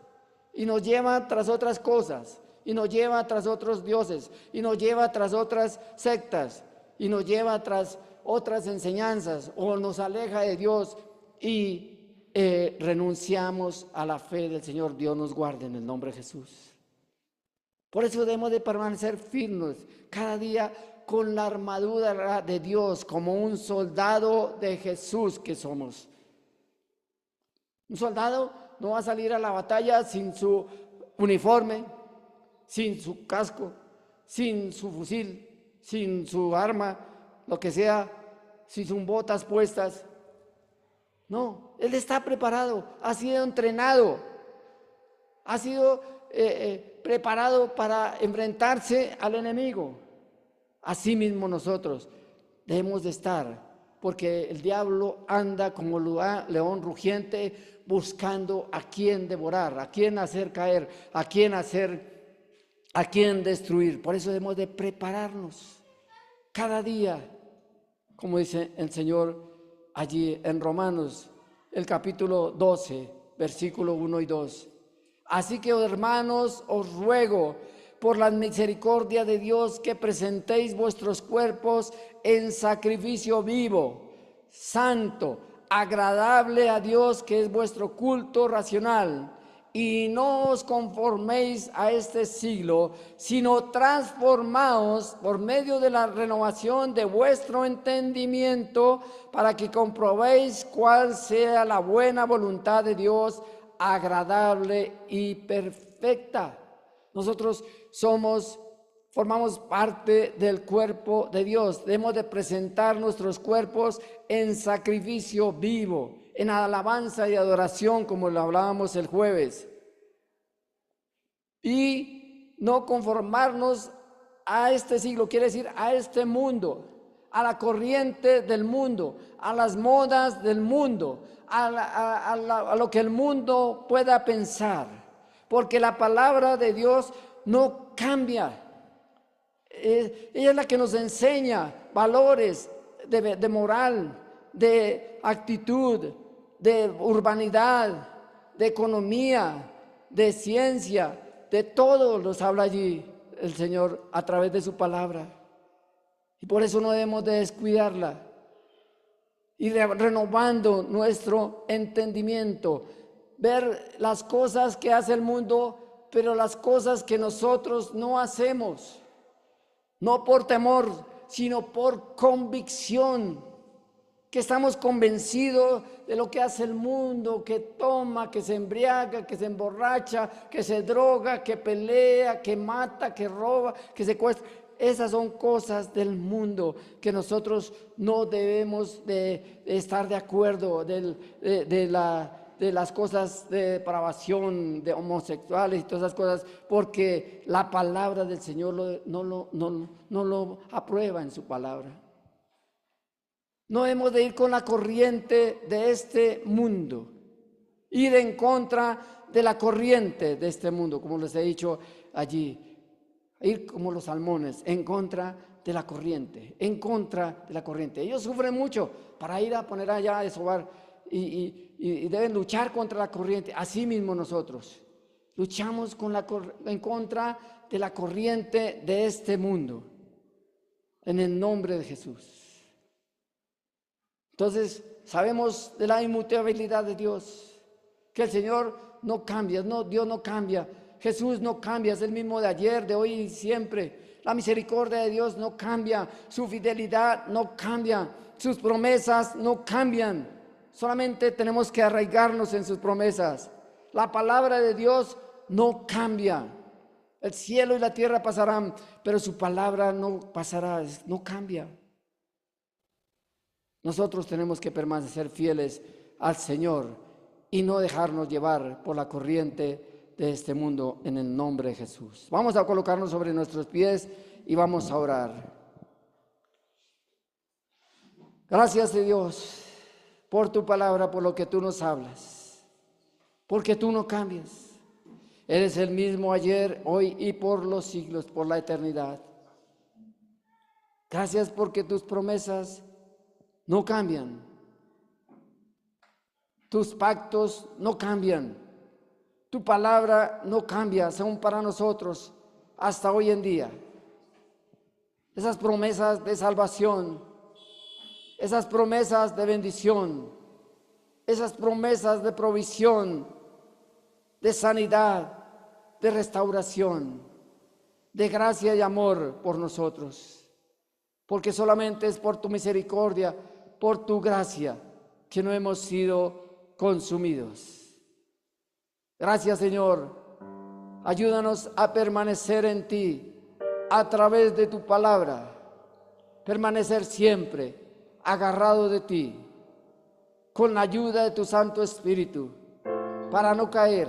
y nos lleva tras otras cosas, y nos lleva tras otros dioses, y nos lleva tras otras sectas, y nos lleva tras otras enseñanzas, o nos aleja de Dios y renunciamos a la fe del Señor. Dios nos guarde en el nombre de Jesús. Por eso debemos de permanecer firmes cada día con la armadura de Dios, como un soldado de Jesús que somos. Un soldado no va a salir a la batalla sin su uniforme, sin su casco, sin su fusil, sin su arma, lo que sea, sin sus botas puestas. No, él está preparado, ha sido entrenado, ha sido preparado para enfrentarse al enemigo. Así mismo nosotros debemos de estar, porque el diablo anda como león rugiente buscando a quien devorar, a quien hacer caer, a quien destruir. Por eso debemos de prepararnos cada día, como dice el Señor allí en Romanos, el capítulo 12, versículo 1 y 2. Así que, hermanos, os ruego por la misericordia de Dios que presentéis vuestros cuerpos en sacrificio vivo, santo, agradable a Dios, que es vuestro culto racional. Y no os conforméis a este siglo, sino transformaos por medio de la renovación de vuestro entendimiento, para que comprobéis cuál sea la buena voluntad de Dios, agradable y perfecta. Nosotros formamos parte del cuerpo de Dios. Debemos de presentar nuestros cuerpos en sacrificio vivo, en alabanza y adoración, como lo hablábamos el jueves. Y no conformarnos a este siglo, quiere decir a este mundo, a la corriente del mundo, a las modas del mundo, a lo que el mundo pueda pensar. Porque la palabra de Dios no cambia. Ella es la que nos enseña valores de moral, de actitud, de urbanidad, de economía, de ciencia, de todo nos habla allí el Señor a través de su palabra. Y por eso no debemos de descuidarla. y renovando nuestro entendimiento. Ver las cosas que hace el mundo, pero las cosas que nosotros no hacemos. No por temor, sino por convicción. Que estamos convencidos de lo que hace el mundo, que toma, que se embriaga, que se emborracha, que se droga, que pelea, que mata, que roba, que secuestra. Esas son cosas del mundo que nosotros no debemos de estar de acuerdo, de las cosas de depravación, de homosexuales y todas esas cosas, porque la palabra del Señor no lo aprueba en su palabra. No hemos de ir con la corriente de este mundo, ir en contra de la corriente de este mundo, como les he dicho allí, ir como los salmones, en contra de la corriente, en contra de la corriente. Ellos sufren mucho para ir a poner allá a desovar y deben luchar contra la corriente. Así mismo nosotros luchamos en contra de la corriente de este mundo, en el nombre de Jesús. Entonces, sabemos de la inmutabilidad de Dios, que el Señor no cambia, Dios no cambia, Jesús no cambia, es el mismo de ayer, de hoy y siempre. La misericordia de Dios no cambia, su fidelidad no cambia, sus promesas no cambian. Solamente tenemos que arraigarnos en sus promesas. La palabra de Dios no cambia. El cielo y la tierra pasarán, pero su palabra no pasará, no cambia. Nosotros tenemos que permanecer fieles al Señor y no dejarnos llevar por la corriente de este mundo en el nombre de Jesús. Vamos a colocarnos sobre nuestros pies y vamos a orar. Gracias, Dios, por tu palabra, por lo que tú nos hablas, porque tú no cambias. Eres el mismo ayer, hoy y por los siglos, por la eternidad. Gracias porque tus promesas no cambian. Tus pactos no cambian. Tu palabra no cambia, son para nosotros hasta hoy en día. Esas promesas de salvación, esas promesas de bendición, esas promesas de provisión, de sanidad, de restauración, de gracia y amor por nosotros. Porque solamente es por tu misericordia, por tu gracia, que no hemos sido consumidos. Gracias, Señor. Ayúdanos a permanecer en ti a través de tu palabra. Permanecer siempre agarrado de ti, con la ayuda de tu Santo Espíritu, para no caer,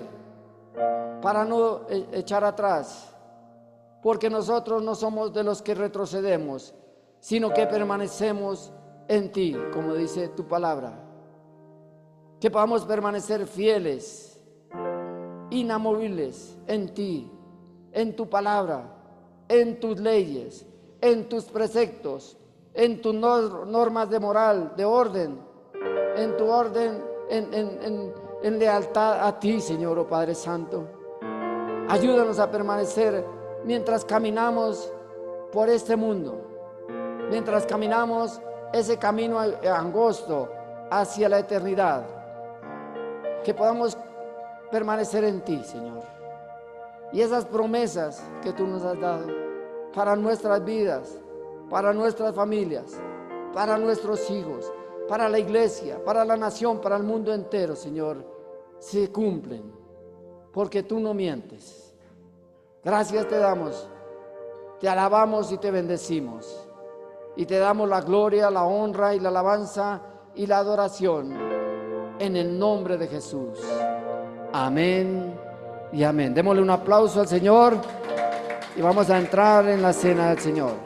para no echar atrás, porque nosotros no somos de los que retrocedemos, sino que permanecemos en ti, como dice tu palabra. Que podamos permanecer fieles, inamovibles en ti, en tu palabra, en tus leyes, en tus preceptos, en tus normas de moral, de orden, en tu orden, en lealtad a ti, Señor, oh Padre Santo. Ayúdanos a permanecer mientras caminamos por este mundo, mientras caminamos ese camino angosto hacia la eternidad. Que podamos permanecer en ti, Señor. Y esas promesas que tú nos has dado para nuestras vidas, para nuestras familias, para nuestros hijos, para la iglesia, para la nación, para el mundo entero, Señor, se cumplen, porque tú no mientes. Gracias te damos, te alabamos y te bendecimos, y te damos la gloria, la honra y la alabanza y la adoración en el nombre de Jesús. Amén y amén. Démosle un aplauso al Señor y vamos a entrar en la cena del Señor.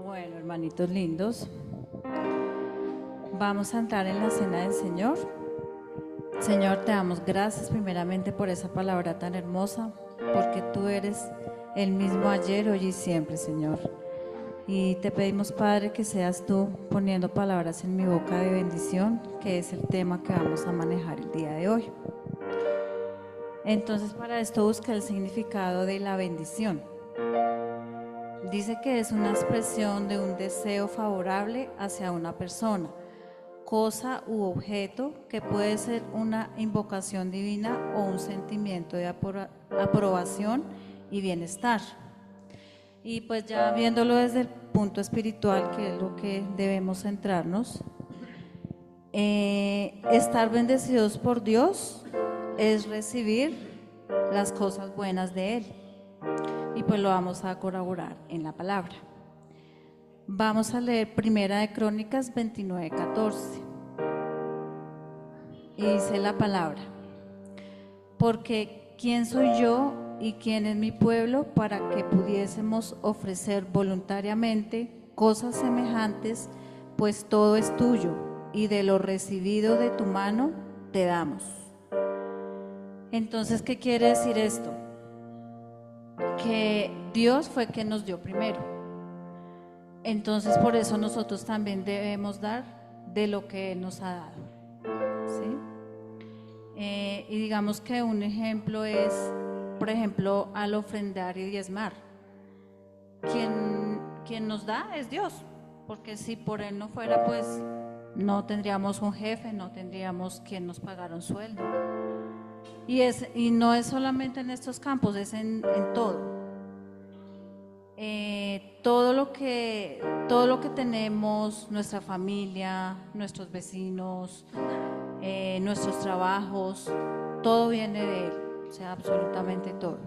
Bueno, hermanitos lindos, vamos a entrar en la cena del Señor. Señor, te damos gracias primeramente por esa palabra tan hermosa, porque tú eres el mismo ayer, hoy y siempre, Señor. Y te pedimos, Padre, que seas tú poniendo palabras en mi boca de bendición, que es el tema que vamos a manejar el día de hoy. Entonces, para esto busca el significado de la bendición. Dice que es una expresión de un deseo favorable hacia una persona, cosa u objeto, que puede ser una invocación divina o un sentimiento de aprobación y bienestar. Y pues ya viéndolo desde el punto espiritual, que es lo que debemos centrarnos, estar bendecidos por Dios es recibir las cosas buenas de Él. Y pues lo vamos a corroborar en la palabra. Vamos a leer Primera de Crónicas 29:14. Y dice la palabra: porque ¿quién soy yo y quién es mi pueblo para que pudiésemos ofrecer voluntariamente cosas semejantes? Pues todo es tuyo, y de lo recibido de tu mano te damos. Entonces, ¿qué quiere decir esto? Que Dios fue quien nos dio primero. Entonces, por eso nosotros también debemos dar de lo que Él nos ha dado, ¿sí? Y digamos que un ejemplo es, por ejemplo, al ofrendar y diezmar. Quien nos da es Dios, porque si por Él no fuera, pues no tendríamos un jefe, no tendríamos quien nos pagara un sueldo. Y no es solamente en estos campos, es en todo. Todo lo que tenemos, nuestra familia, nuestros vecinos, nuestros trabajos, todo viene de Él, o sea, absolutamente todo.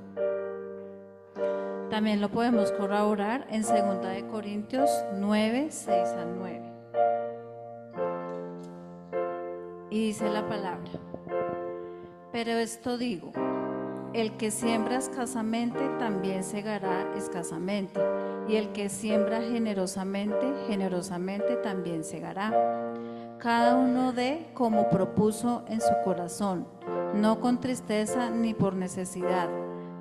También lo podemos corroborar en 2 de Corintios 9, 6 al 9. Y dice la palabra: pero esto digo, el que siembra escasamente también segará escasamente, y el que siembra generosamente, generosamente también segará. Cada uno dé como propuso en su corazón, no con tristeza ni por necesidad,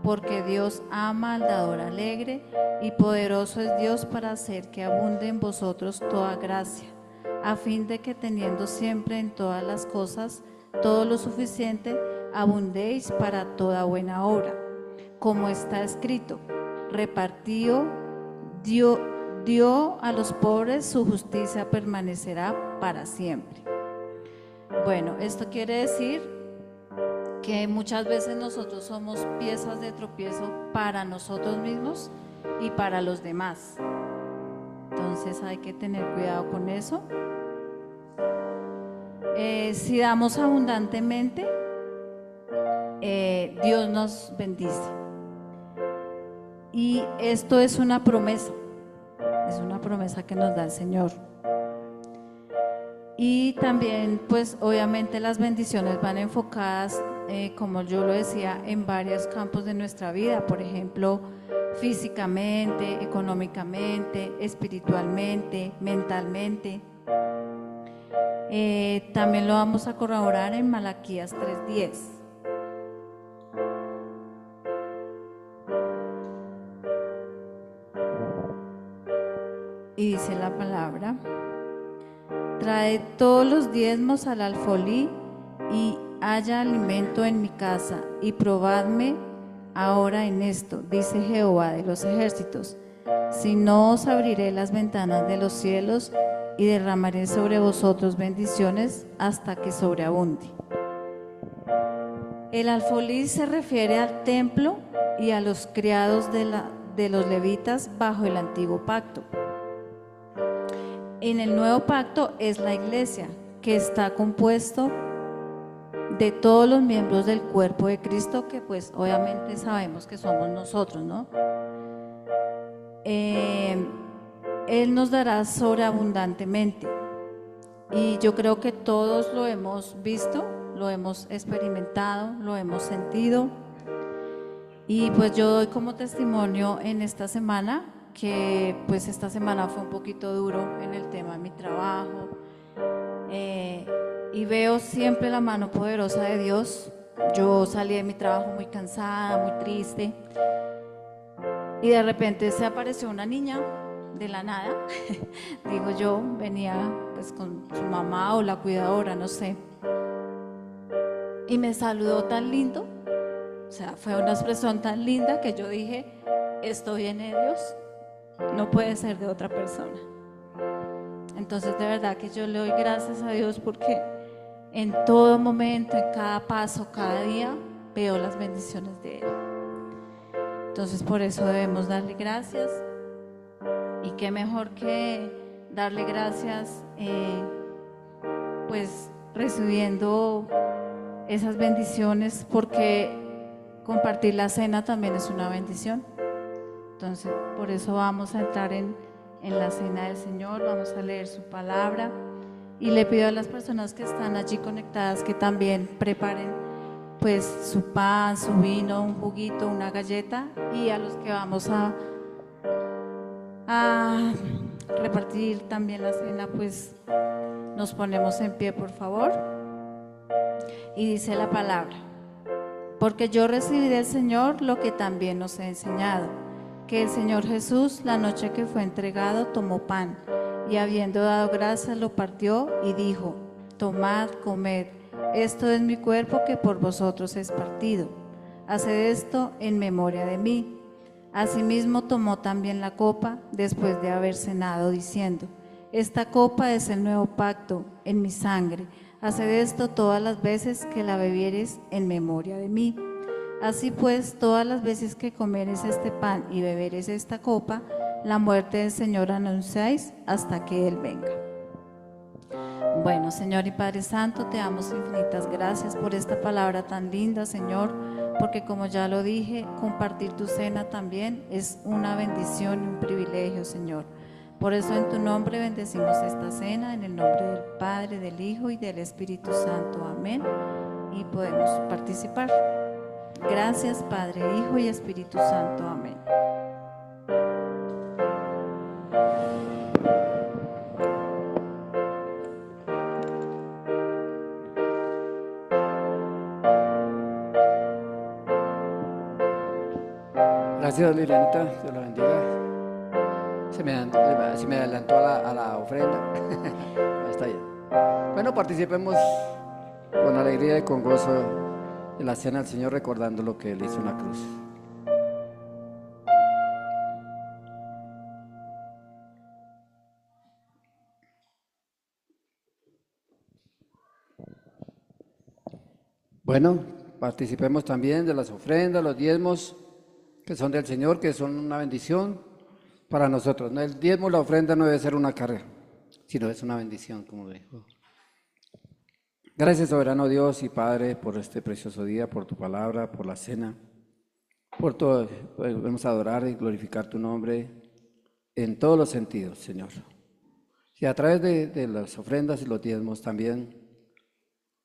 porque Dios ama al dador alegre, y poderoso es Dios para hacer que abunde en vosotros toda gracia, a fin de que teniendo siempre en todas las cosas todo lo suficiente, abundéis para toda buena obra. Como está escrito: repartió, dio a los pobres, su justicia permanecerá para siempre. Bueno, esto quiere decir que muchas veces nosotros somos piezas de tropiezo para nosotros mismos y para los demás. Entonces hay que tener cuidado con eso. Si damos abundantemente, Dios nos bendice. Y esto es una promesa que nos da el Señor. Y también, pues obviamente las bendiciones van enfocadas, como yo lo decía, en varios campos de nuestra vida. Por ejemplo, físicamente, económicamente, espiritualmente, mentalmente. También lo vamos a corroborar en Malaquías 3:10. Y dice la palabra: traed todos los diezmos al alfolí y haya alimento en mi casa, y probadme ahora en esto, dice Jehová de los ejércitos, si no os abriré las ventanas de los cielos y derramaré sobre vosotros bendiciones hasta que sobreabunde. El alfolí se refiere al templo y a los criados de los levitas bajo el antiguo pacto. En el nuevo pacto es la iglesia, que está compuesto de todos los miembros del cuerpo de Cristo, que pues obviamente sabemos que somos nosotros, ¿no? Él nos dará sobreabundantemente, y yo creo que todos lo hemos visto, lo hemos experimentado, lo hemos sentido. Y pues yo doy como testimonio en esta semana, que pues esta semana fue un poquito duro en el tema de mi trabajo, y veo siempre la mano poderosa de Dios. Yo salí de mi trabajo muy cansada, muy triste, y de repente se apareció una niña de la nada, digo yo, venía pues con su mamá o la cuidadora, no sé, y me saludó tan lindo, o sea, fue una expresión tan linda que yo dije, esto viene de Dios, no puede ser de otra persona. Entonces de verdad que yo le doy gracias a Dios porque en todo momento, en cada paso, cada día, veo las bendiciones de Él. Entonces por eso debemos darle gracias, y qué mejor que darle gracias pues recibiendo esas bendiciones, porque compartir la cena también es una bendición. Entonces por eso vamos a entrar en la cena del Señor, vamos a leer su palabra, y le pido a las personas que están allí conectadas que también preparen pues su pan, su vino, un juguito, una galleta, y a los que vamos a repartir también la cena, pues nos ponemos en pie, por favor. Y dice la palabra: porque yo recibí del Señor lo que también os he enseñado, que el Señor Jesús, la noche que fue entregado, tomó pan, y habiendo dado gracias lo partió y dijo: tomad, comed, esto es mi cuerpo que por vosotros es partido, haced esto en memoria de mí. Asimismo tomó también la copa después de haber cenado, diciendo: esta copa es el nuevo pacto en mi sangre, haced esto todas las veces que la bebiereis en memoria de mí. Así pues, todas las veces que comereis este pan y bebereis esta copa, la muerte del Señor anunciáis hasta que Él venga. Bueno, Señor y Padre Santo, te damos infinitas gracias por esta palabra tan linda, Señor, porque como ya lo dije, compartir tu cena también es una bendición y un privilegio, Señor. Por eso en tu nombre bendecimos esta cena, en el nombre del Padre, del Hijo y del Espíritu Santo. Amén. Y podemos participar. Gracias, Padre, Hijo y Espíritu Santo. Amén. Gracias, Lilianita, Dios la bendiga. Se me adelantó a la ofrenda. Está bien. Bueno, participemos con alegría y con gozo en la cena del Señor, recordando lo que Él hizo en la cruz. Bueno, participemos también de las ofrendas, los diezmos que son del Señor, que son una bendición para nosotros. No, el diezmo, la ofrenda no debe ser una carga, sino es una bendición, como dijo. Gracias, soberano Dios y Padre, por este precioso día, por tu palabra, por la cena, por todo. Vamos a adorar y glorificar tu nombre en todos los sentidos, Señor. Y a través de las ofrendas y los diezmos también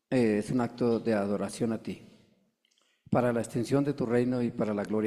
es un acto de adoración a ti, para la extensión de tu reino y para la gloria